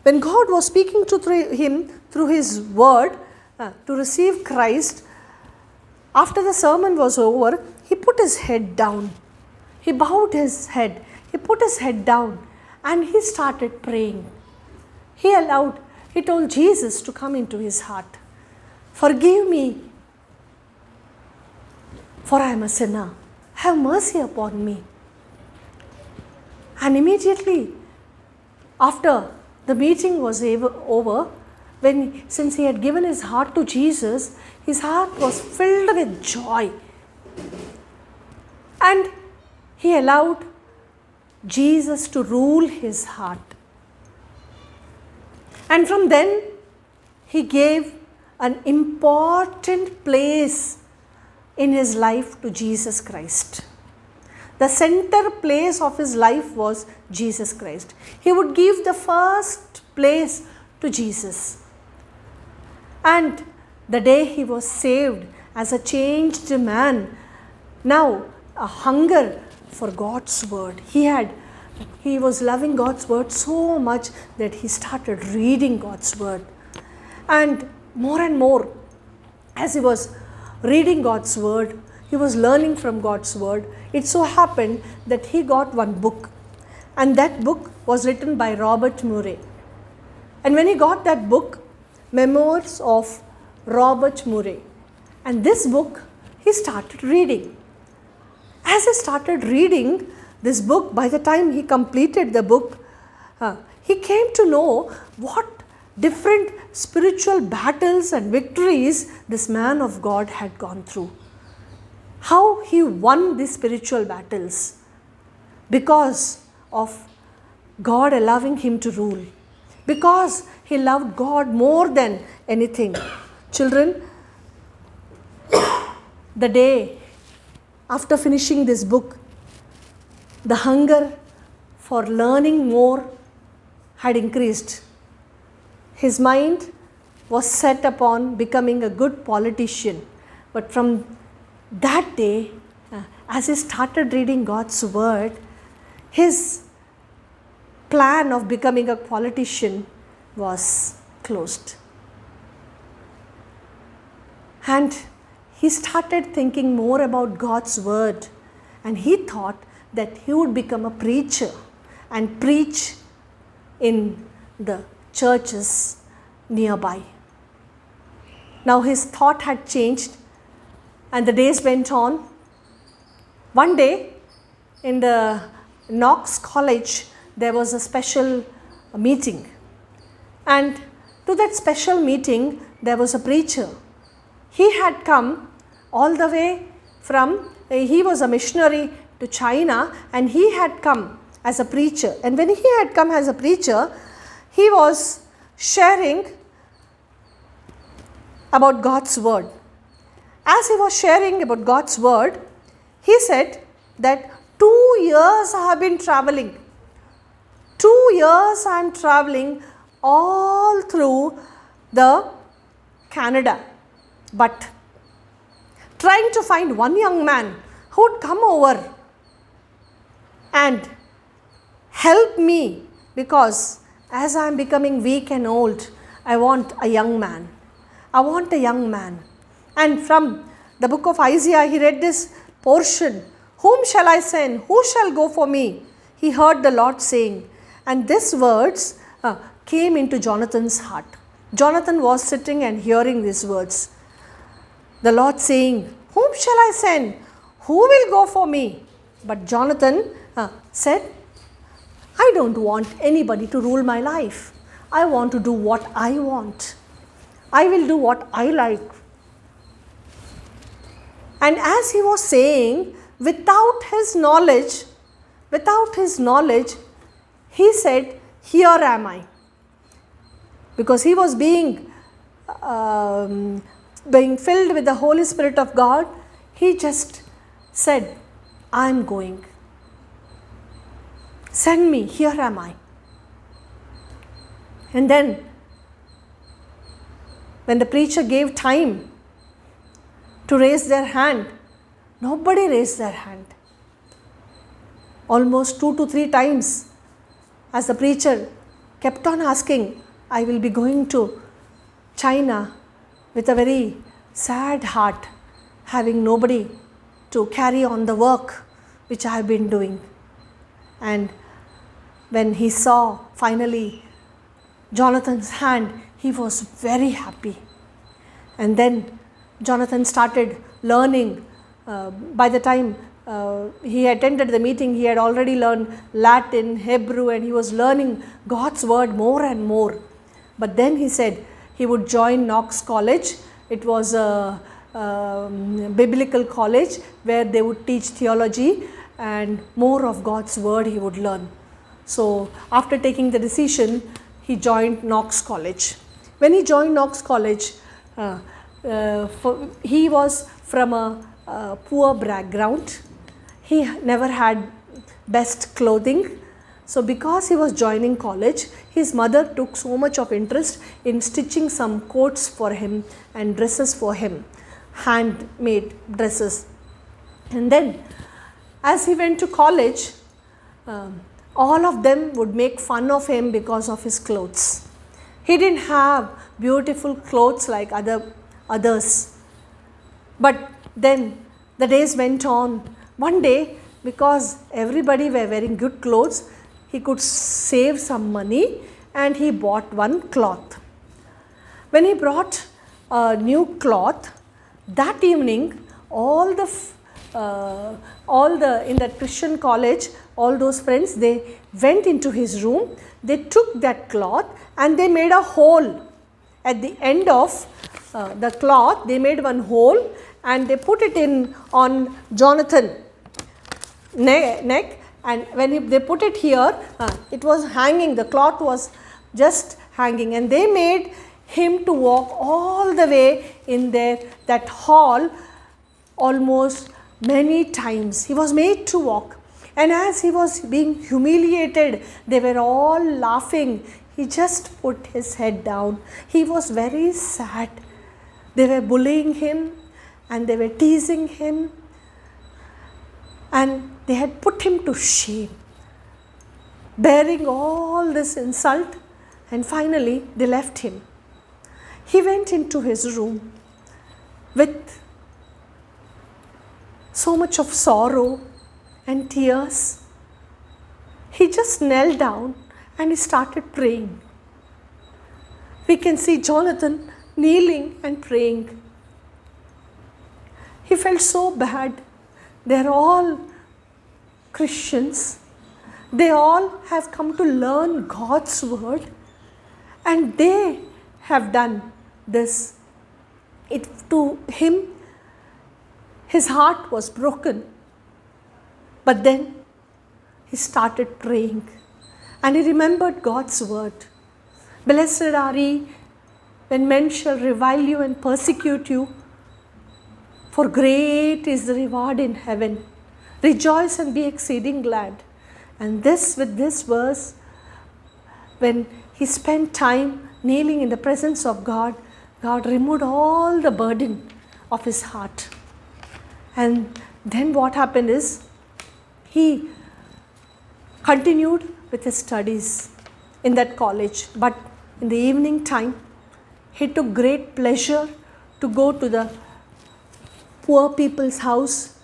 when God was speaking to him through his word to receive Christ, after the sermon was over, he put his head down. He bowed his head. He put his head down and he started praying. He told Jesus to come into his heart. Forgive me, for I am a sinner. Have mercy upon me. And immediately after the meeting was over, since he had given his heart to Jesus, his heart was filled with joy. And he allowed Jesus to rule his heart. And from then, he gave an important place in his life to Jesus Christ. The center place of his life was Jesus Christ. He would give the first place to Jesus. And the day he was saved as a changed man, now a hunger for God's word. He was loving God's word so much that he started reading God's word. And more, as he was reading God's word, he was learning from God's word. It so happened that he got one book, and that book was written by Robert Murray. And when he got that book, Memoirs of Robert Murray, and this book he started reading. As he started reading this book, by the time he completed the book, he came to know what different spiritual battles and victories this man of God had gone through. How he won these spiritual battles because of God allowing him to rule, because he loved God more than anything. Children, the day after finishing this book, the hunger for learning more had increased. His mind was set upon becoming a good politician. But from that day, as he started reading God's word, his plan of becoming a politician was closed. And he started thinking more about God's word, and he thought that he would become a preacher and preach in the churches nearby. Now his thought had changed, and the days went on. One day in the Knox College, there was a special meeting, and to that special meeting there was a preacher. He had come all the way from, he was a missionary to China, and he had come as a preacher. And when he had come as a preacher, he was sharing about God's word. As he was sharing about God's word, he said that 2 years I have been traveling. 2 years I am traveling all through the Canada, but trying to find one young man who would come over and help me, because as I am becoming weak and old, I want a young man. I want a young man. And from the book of Isaiah, he read this portion, "Whom shall I send? Who shall go for me?" He heard the Lord saying, and these words came into Jonathan's heart. Jonathan was sitting and hearing these words. The Lord saying, "Whom shall I send? Who will go for me?" But Jonathan said, "I don't want anybody to rule my life. I want to do what I want. I will do what I like." And as he was saying, without his knowledge, he said, "Here am I." Because he was being filled with the Holy Spirit of God, he just said, "I am going. Send me, here am I." And then when the preacher gave time to raise their hand, nobody raised their hand. Almost 2 to 3 times, as the preacher kept on asking, "I will be going to China with a very sad heart, having nobody to carry on the work which I have been doing." And when he saw finally Jonathan's hand, he was very happy. And then Jonathan started learning. By the time he attended the meeting, he had already learned Latin, Hebrew, and he was learning God's word more and more. But then he said he would join Knox College. It was a biblical college where they would teach theology, and more of God's word he would learn. So after taking the decision, he joined Knox College. When he joined Knox College, he was from a poor background. He never had best clothing. So because he was joining college, his mother took so much of interest in stitching some coats for him and dresses for him, handmade dresses. And then as he went to college, all of them would make fun of him because of his clothes. He didn't have beautiful clothes like others. But then the days went on. One day, because everybody were wearing good clothes, he could save some money and he bought one cloth. When he brought a new cloth, that evening all the all the in that Christian college, all those friends, they went into his room, they took that cloth and they made a hole at the end of the cloth. They made one hole and they put it in on Jonathan neck, and when they put it here, it was hanging, the cloth was just hanging, and they made him to walk all the way in that hall almost many times. He was made to walk, and as he was being humiliated, they were all laughing. He just put his head down. He was very sad. They were bullying him and they were teasing him, and they had put him to shame, bearing all this insult, and finally they left him. He went into his room with so much of sorrow and tears. He just knelt down and he started praying. We can see Jonathan kneeling and praying. He felt so bad. They're all Christians. They all have come to learn God's word, and they have done this. To him, his heart was broken. But then he started praying and he remembered God's word. Blessed are ye when men shall revile you and persecute you, for great is the reward in heaven. Rejoice and be exceeding glad. And with this verse, when he spent time kneeling in the presence of God, God removed all the burden of his heart. And then what happened is, he continued with his studies in that college. But in the evening time, he took great pleasure to go to the poor people's house,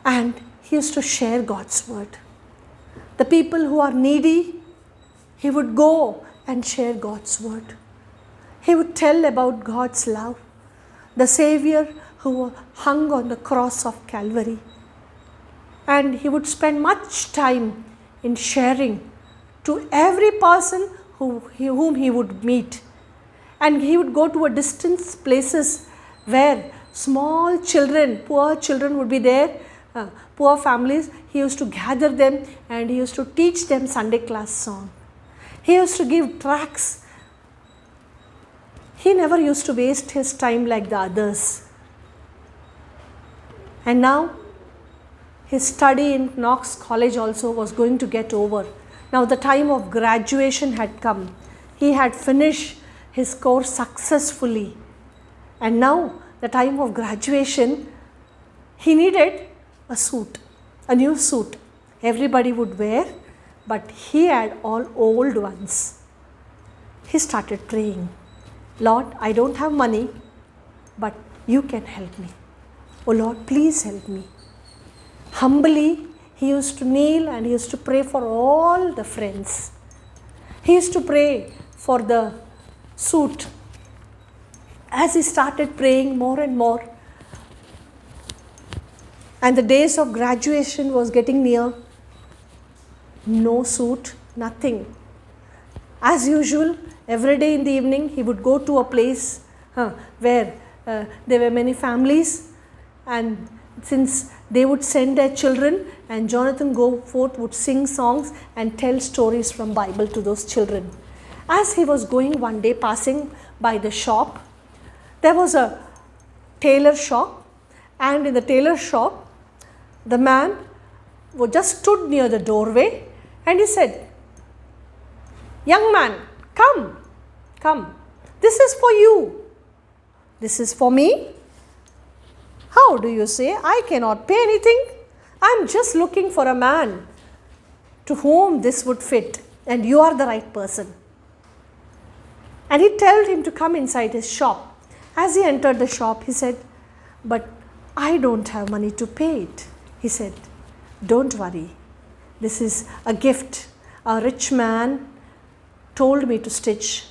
and he used to share God's word. The people who are needy, he would go and share God's word. He would tell about God's love, the Savior who hung on the cross of Calvary. And he would spend much time in sharing to every person whom he would meet. And he would go to a distant places where small children, poor children would be there, poor families. He used to gather them and he used to teach them Sunday class song. He used to give tracts. He never used to waste his time like the others. And now his study in Knox College also was going to get over. Now the time of graduation had come. He had finished his course successfully. And now the time of graduation, he needed a suit, a new suit. Everybody would wear, but he had all old ones. He started praying, Lord, I don't have money, but you can help me. Oh Lord, please help me. Humbly, he used to kneel and he used to pray for all the friends. He used to pray for the suit. As he started praying more and more, and the days of graduation was getting near, no suit, nothing. As usual, every day in the evening, he would go to a place where there were many families, and since they would send their children, and Jonathan go forth would sing songs and tell stories from Bible to those children. As he was going one day, passing by the shop, there was a tailor shop, and in the tailor shop, the man just stood near the doorway and he said, young man, come, come, this is for you. This is for me? How do you say? I cannot pay anything. I am just looking for a man to whom this would fit, and you are the right person. And he told him to come inside his shop. As he entered the shop, he said, but I don't have money to pay it. He said, don't worry, this is a gift. A rich man told me to stitch,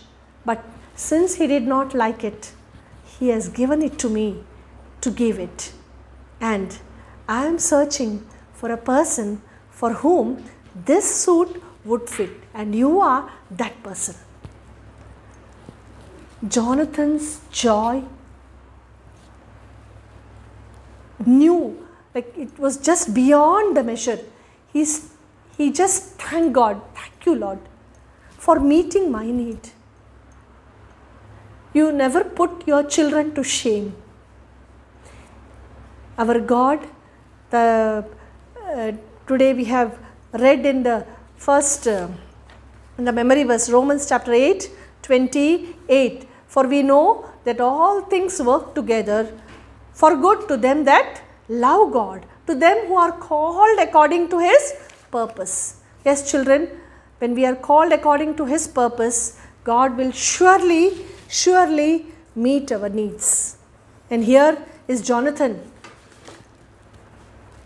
but since he did not like it, he has given it to me to give it. And I am searching for a person for whom this suit would fit, and you are that person. Jonathan's joy knew, like it was just beyond the measure. He just thanked God, thank you Lord for meeting my need. You never put your children to shame. Our God, today we have read in the first, in the memory verse, Romans chapter 8, 28. For we know that all things work together for good to them that love God, to them who are called according to His purpose. Yes, children, when we are called according to His purpose, God will surely meet our needs. And here is Jonathan,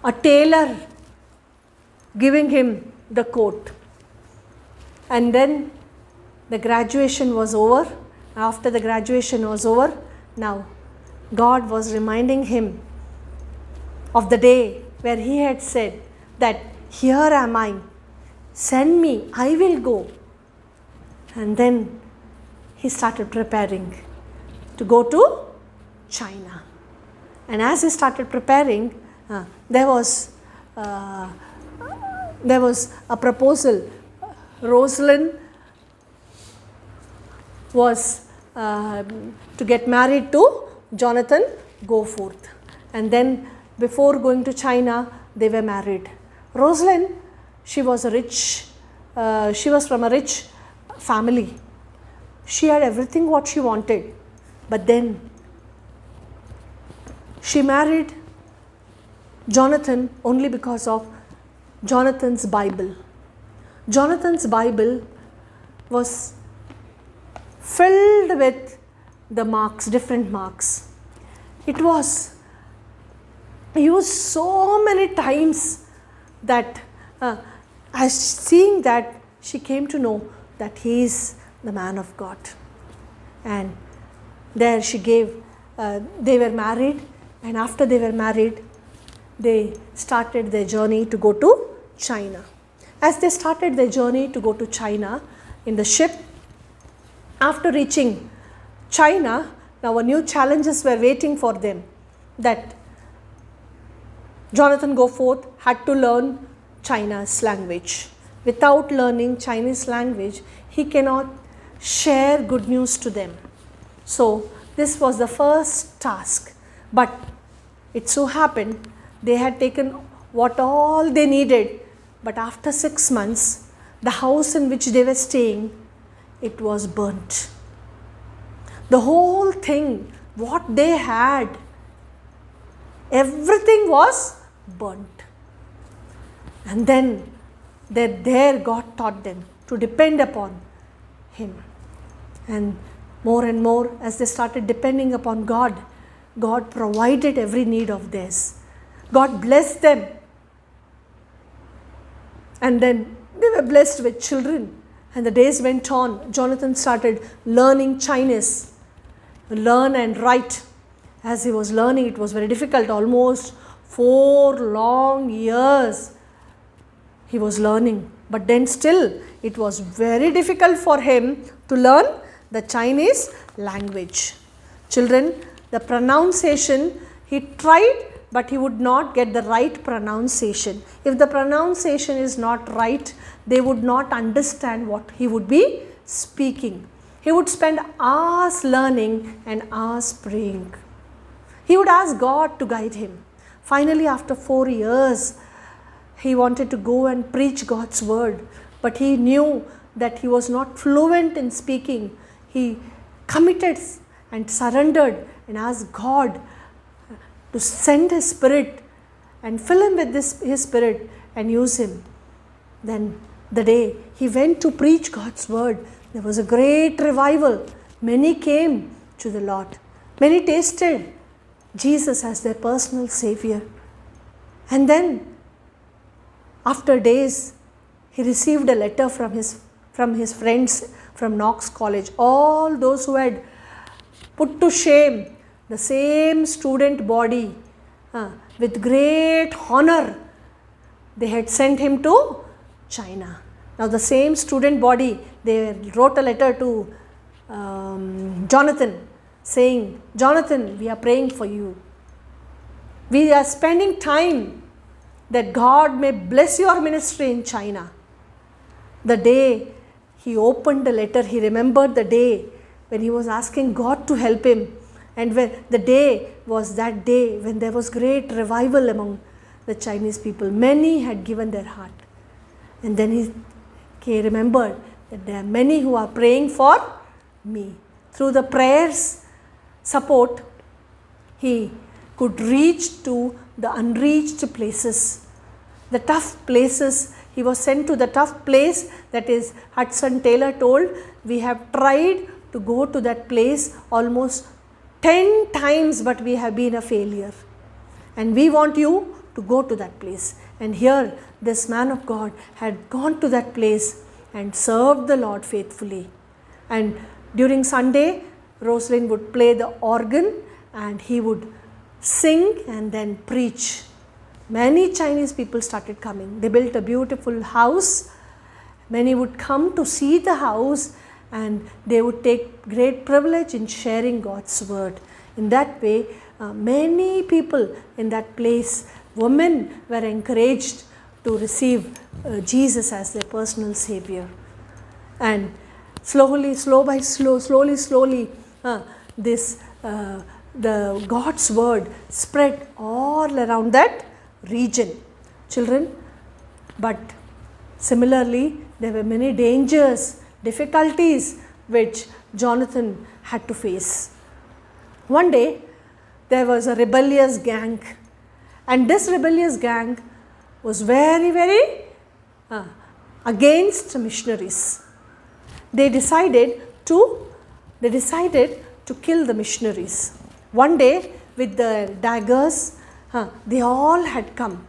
a tailor, giving him the coat. And then the graduation was over. After the graduation was over, now God was reminding him of the day where he had said that, here am I, send me, I will go. And then he started preparing to go to China. And as he started preparing, there was a proposal. Rosalind was to get married to Jonathan Goforth. And then before going to China, they were married. Rosalind, she was from a rich family. She had everything what she wanted. But then she married Jonathan only because of Jonathan's Bible. Jonathan's Bible was filled with the marks, different marks. It was used so many times that as seeing that, she came to know that he is the man of God. And there she gave, they were married, and after they were married, they started their journey to go to China. As they started their journey to go to China in the ship, after reaching China, now new challenges were waiting for them, that Jonathan Goforth had to learn China's language. Without learning Chinese language, he cannot share good news to them. So this was the first task. But it so happened they had taken what all they needed. But after 6 months, the house in which they were staying, it was burnt. The whole thing, what they had, everything was burnt. And then there God taught them to depend upon Him. And more as they started depending upon God, God provided every need of theirs. God blessed them. And then they were blessed with children. And the days went on. Jonathan started learning Chinese, learn and write. As he was learning, it was very difficult. Almost 4 long years he was learning. But then still, it was very difficult for him to learn the Chinese language. Children, the pronunciation, he tried, but he would not get the right pronunciation. If the pronunciation is not right, they would not understand what he would be speaking. He would spend hours learning and hours praying. He would ask God to guide him. Finally, after 4 years, he wanted to go and preach God's word, but he knew that he was not fluent in speaking. He committed and surrendered and asked God to send His Spirit and fill him with His Spirit and use him. Then the day he went to preach God's word, there was a great revival. Many came to the Lord. Many tasted Jesus as their personal Savior. And then after days, he received a letter from his friends from Knox College. All those who had put to shame the same student body, with great honor, they had sent him to China. Now the same student body, they wrote a letter to Jonathan saying, Jonathan, we are praying for you. We are spending time that God may bless your ministry in China. The day he opened the letter, he remembered the day when he was asking God to help him. And when the day was that day when there was great revival among the Chinese people. Many had given their heart. And then he remembered that there are many who are praying for me. Through the prayers support, he could reach to the unreached places, the tough places. He was sent to the tough place, that is, Hudson Taylor told, we have tried to go to that place almost 10 times, but we have been a failure. And we want you to go to that place. And here this man of God had gone to that place and served the Lord faithfully. And during Sunday, Rosalind would play the organ and he would sing and then preach. Many Chinese people started coming. They built a beautiful house. Many would come to see the house and they would take great privilege in sharing God's word. In that way, many people in that place, women, were encouraged to receive Jesus as their personal Savior. And slowly, this the God's word spread all around that region. Children, but similarly, there were many dangers, difficulties which Jonathan had to face. One day, there was a rebellious gang, and this rebellious gang was very against missionaries. They decided to kill the missionaries. One day, with the daggers, they all had come.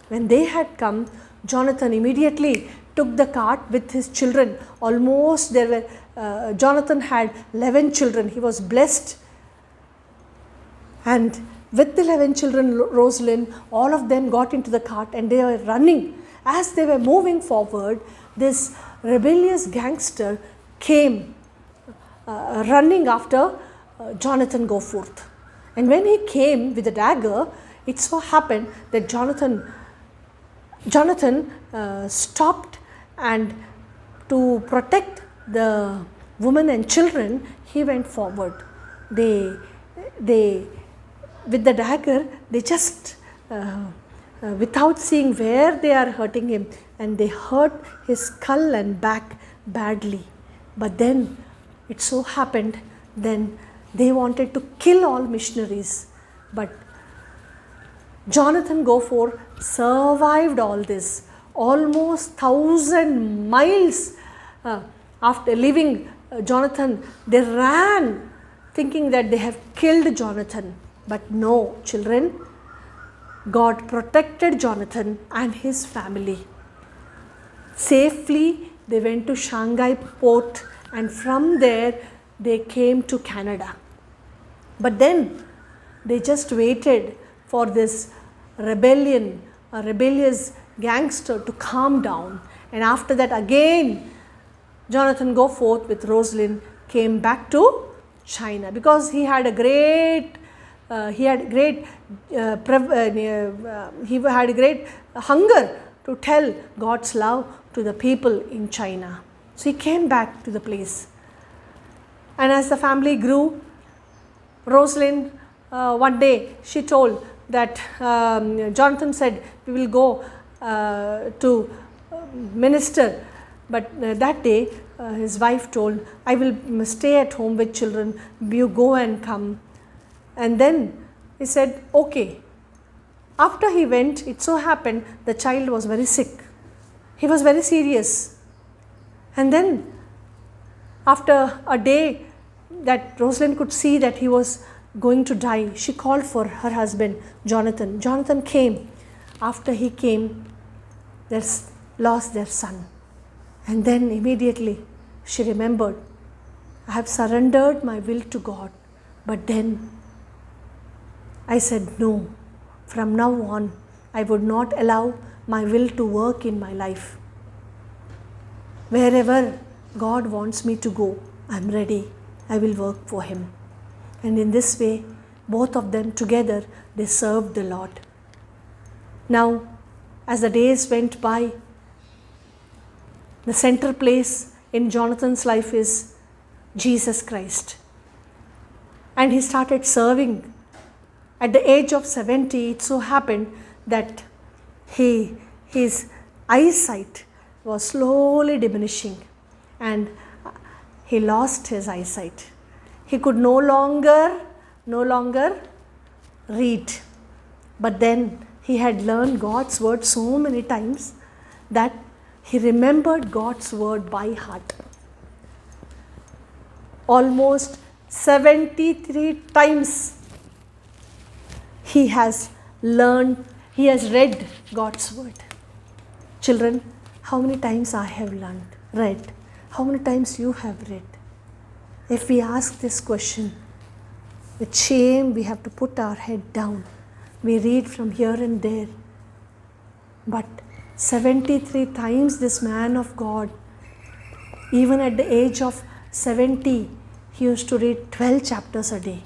When they had come, Jonathan immediately took the cart with his children. Almost there were, Jonathan had 11 children. He was blessed. And with the 11 children, Rosalind, all of them got into the cart and they were running. As they were moving forward, this rebellious gangster came running after Jonathan Goforth. And when he came with a dagger, it so happened that Jonathan stopped, and to protect the women and children, he went forward. They with the dagger, they just without seeing where they are hurting him, and they hurt his skull and back badly. But then it so happened, then they wanted to kill all missionaries, but Jonathan Goforth survived all this. Almost 1,000 miles after leaving Jonathan, they ran thinking that they have killed Jonathan. But no, children, God protected Jonathan and his family. Safely they went to Shanghai port, and from there they came to Canada. But then they just waited for this rebellious gangster to calm down. And after that again, Jonathan Goforth with Rosalind came back to China, because he had great hunger to tell God's love to the people in China. So he came back to the place. And as the family grew, Rosalind, one day she told that Jonathan said, we will go to minister. But that day his wife told, I will stay at home with children, you go and come. And then he said, okay. After he went, it so happened the child was very sick. He was very serious. And then after a day that Rosalind could see that he was going to die, she called for her husband, Jonathan. Jonathan came. After he came, they lost their son. And then immediately she remembered, I have surrendered my will to God. But then I said, no, from now on, I would not allow my will to work in my life. Wherever God wants me to go, I'm ready. I will work for Him. And in this way, both of them together, they served the Lord. Now, as the days went by, the center place in Jonathan's life is Jesus Christ. And he started serving. At the age of 70, it so happened that his eyesight was slowly diminishing and he lost his eyesight. He could no longer read. But then he had learned God's word so many times that he remembered God's word by heart. Almost 73 times he has read God's word. Children, how many times I have read? How many times you have read? If we ask this question, with shame we have to put our head down. We read from here and there. But 73 times this man of God, even at the age of 70, he used to read 12 chapters a day.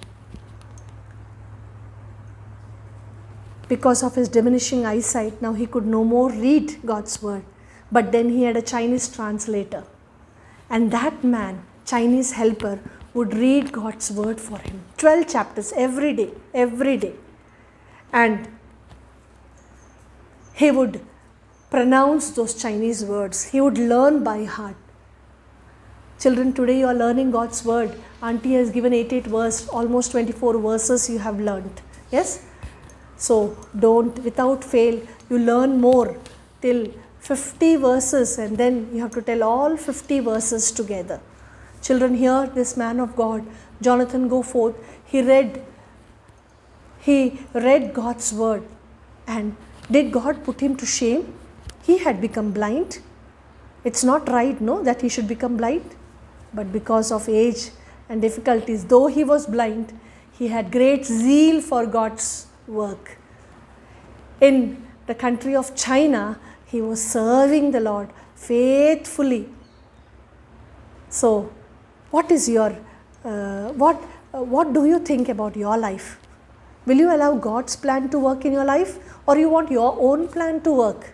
Because of his diminishing eyesight, now he could no more read God's word. But then he had a Chinese translator. And that man, Chinese helper, would read God's word for him. 12 chapters every day. And he would pronounce those Chinese words. He would learn by heart. Children, today you are learning God's word. Auntie has given 88 verses, almost 24 verses you have learned. Yes? So don't, without fail, you learn more till 50 verses and then you have to tell all 50 verses together. Children, here this man of God, Jonathan Goforth, he read God's word. And did God put him to shame? He had become blind. It's not right, no, that he should become blind. But because of age and difficulties, though he was blind, he had great zeal for God's work. In the country of China, he was serving the Lord faithfully. So, what is your, what do you think about your life? Will you allow God's plan to work in your life, or you want your own plan to work?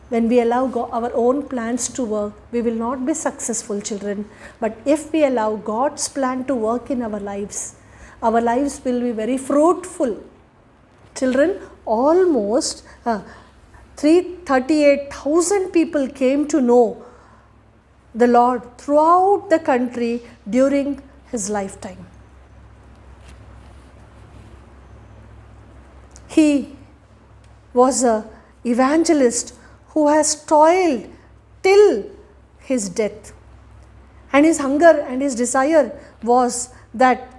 When we allow our own plans to work, we will not be successful, children. But if we allow God's plan to work in our lives will be very fruitful. Children, almost 38,000 people came to know the Lord throughout the country during his lifetime. He was an evangelist who has toiled till his death. And his hunger and his desire was that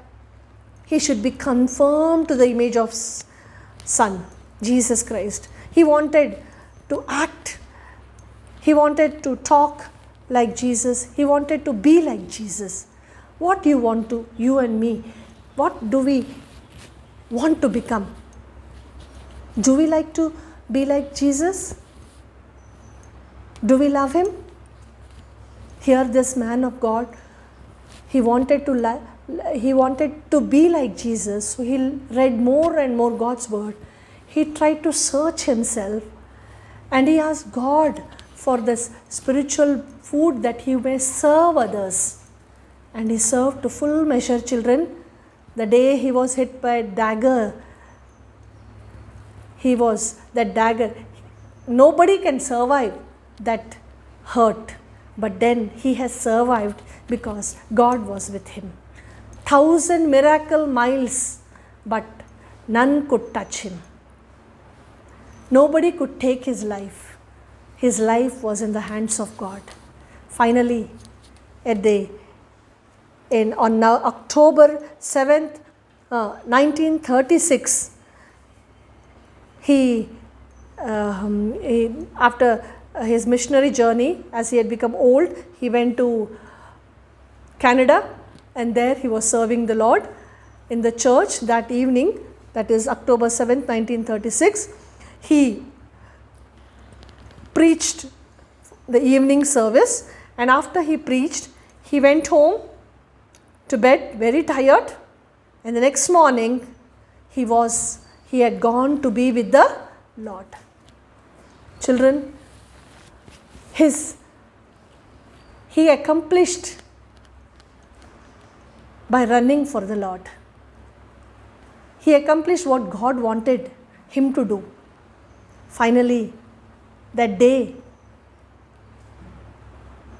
he should be conformed to the image of Son, Jesus Christ. He wanted to act. He wanted to talk like Jesus. He wanted to be like Jesus. What do you want to, you and me, what do we want to become? Do we like to be like Jesus? Do we love him? Here this man of God, he wanted to be like Jesus. So he read more and more God's word. He tried to search himself and he asked God for this spiritual food that he may serve others. And he served to full measure, children. The day he was hit by a dagger, nobody can survive that hurt. But then he has survived because God was with him. 1,000 miracle miles, but none could touch him. Nobody could take his life. His life was in the hands of God. Finally, on October 7th, 1936, after his missionary journey, as he had become old, he went to Canada and there he was serving the Lord in the church that evening. that is October 7th, 1936, he preached the evening service, and after he preached, he went home to bed very tired, and the next morning he had gone to be with the Lord. Children, he accomplished by running for the Lord. He accomplished what God wanted him to do. Finally, that day,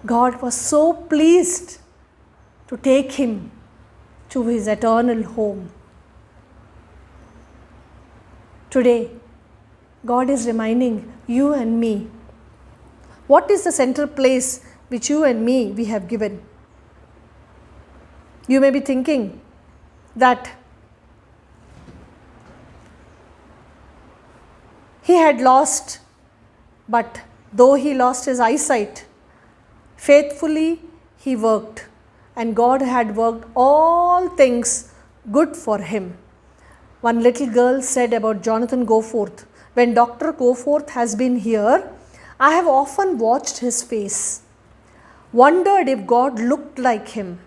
God was so pleased to take him to his eternal home. Today, God is reminding you and me, what is the central place which you and me we have given? You may be thinking that he had lost, but though he lost his eyesight, faithfully he worked, and God had worked all things good for him. One little girl said about Jonathan Goforth, when Dr. Goforth has been here, I have often watched his face, wondered if God looked like him.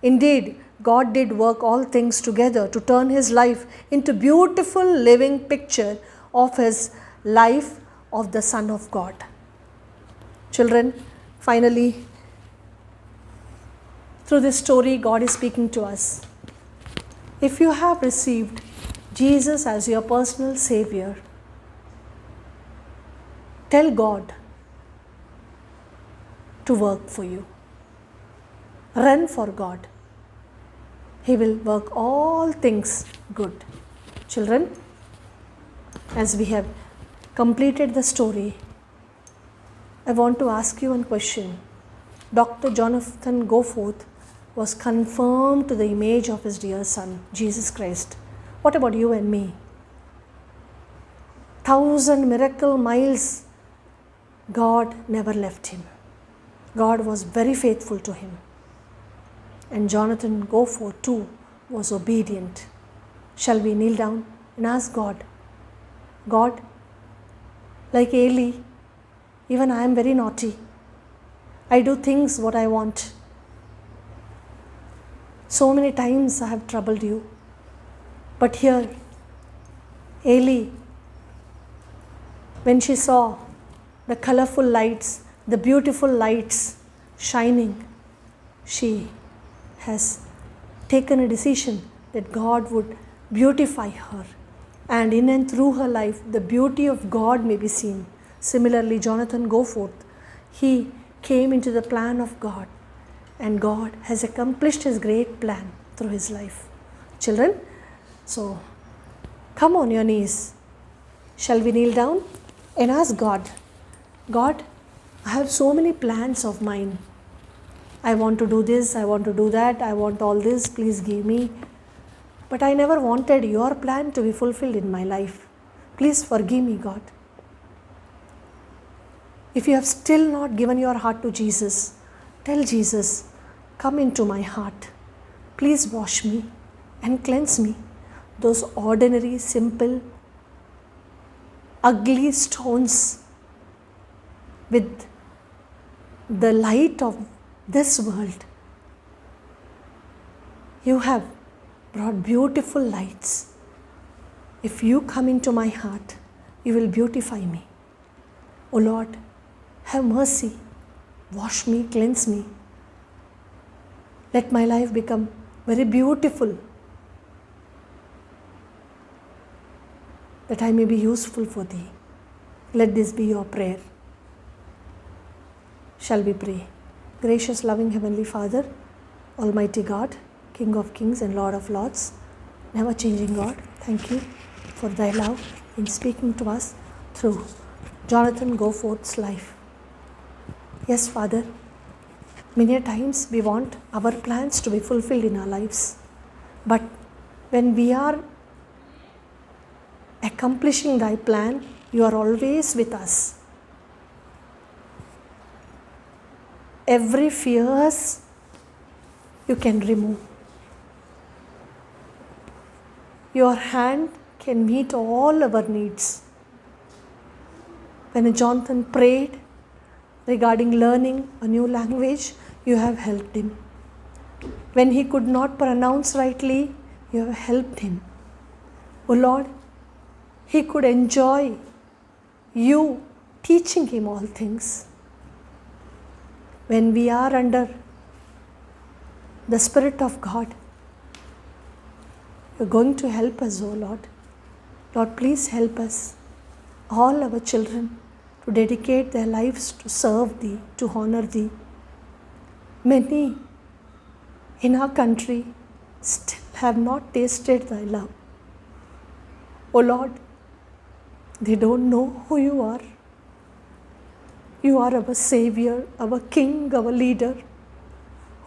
Indeed, God did work all things together to turn his life into beautiful living picture of his life of the Son of God. Children, finally, through this story, God is speaking to us. If you have received Jesus as your personal Savior, tell God to work for you. Run for God. He will work all things good. Children, as we have completed the story, I want to ask you one question. Dr. Jonathan Goforth was conformed to the image of his dear Son, Jesus Christ. What about you and me? 1,000 miracle miles, God never left him. God was very faithful to him. And Jonathan Goforth too was obedient. Shall we kneel down and ask God? God, like Eli, even I am very naughty. I do things what I want. So many times I have troubled you. But here, Eli, when she saw the colorful lights, the beautiful lights shining, she has taken a decision that God would beautify her, and in and through her life the beauty of God may be seen. Similarly, Jonathan Goforth, he came into the plan of God, and God has accomplished his great plan through his life. Children, so come on your knees. Shall we kneel down and ask God, God, I have so many plans of mine. I want to do this, I want to do that, I want all this, please give me. But I never wanted your plan to be fulfilled in my life. Please forgive me, God. If you have still not given your heart to Jesus, tell Jesus, come into my heart. Please wash me and cleanse me. Those ordinary, simple, ugly stones with the light of this world, you have brought beautiful lights. If you come into my heart, you will beautify me. O Lord, have mercy. Wash me, cleanse me. Let my life become very beautiful, that I may be useful for thee. Let this be your prayer. Shall we pray? Gracious, loving Heavenly Father, Almighty God, King of Kings and Lord of Lords, never changing God, thank you for thy love in speaking to us through Jonathan Goforth's life. Yes, Father, many a times we want our plans to be fulfilled in our lives, but when we are accomplishing thy plan, you are always with us. Every fears you can remove. Your hand can meet all our needs. When Jonathan prayed regarding learning a new language, you have helped him. When he could not pronounce rightly, you have helped him. O Lord, he could enjoy you teaching him all things. When we are under the Spirit of God, you are going to help us, O Lord. Lord, please help us, all our children, to dedicate their lives to serve Thee, to honor Thee. Many in our country still have not tasted Thy love. O Lord, they don't know who You are. You are our Savior, our King, our leader,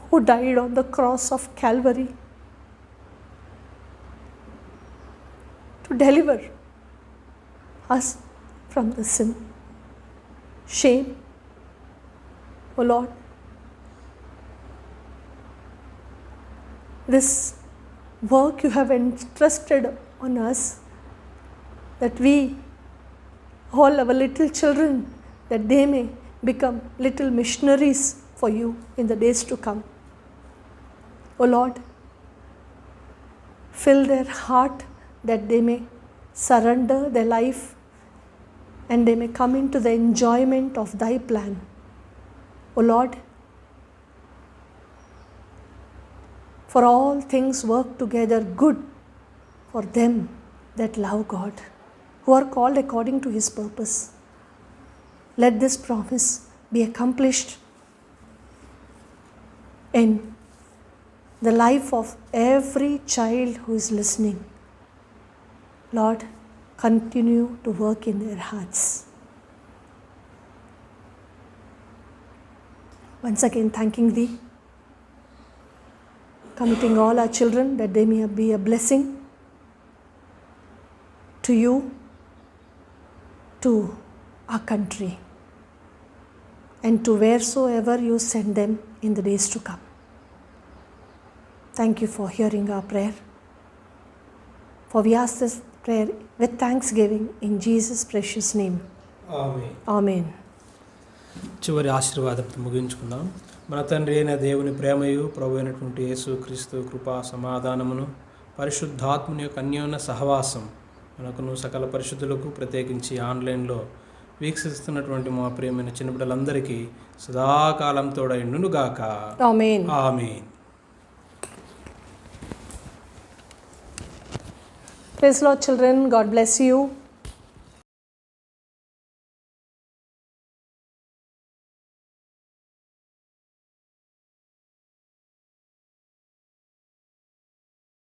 who died on the cross of Calvary to deliver us from the sin, shame. O Lord, this work You have entrusted on us, that we, all our little children, that they may become little missionaries for You in the days to come. O Lord, fill their heart that they may surrender their life and they may come into the enjoyment of Thy plan. O Lord, for all things work together good for them that love God, who are called according to His purpose. Let this promise be accomplished in the life of every child who is listening. Lord, continue to work in their hearts. Once again, thanking Thee, committing all our children that they may be a blessing to You, to our country, and to wheresoever You send them in the days to come. Thank You for hearing our prayer. For we ask this prayer with thanksgiving in Jesus' precious name. Amen. Amen. చివరి ఆశీర్వాదంతో ముగించుకుందాం. మన తండ్రి అయిన దేవుని ప్రేమయు, ప్రభు అయినటువంటి యేసు క్రీస్తు కృపా సమాధానమును, పరిశుద్ధాత్మని యొక్క అన్యోన్య సహవాసం మనకును సకల పరిశుద్ధులకు, ప్రత్యేకించి ఆన్లైన్లో వీక్షిస్తున్నటువంటి మా ప్రియమైన చిన్నబిడ్డలందరికీ సదాకాలం తోడైండునుగాక. Amen. Amen. Praise Lord, children. God bless you.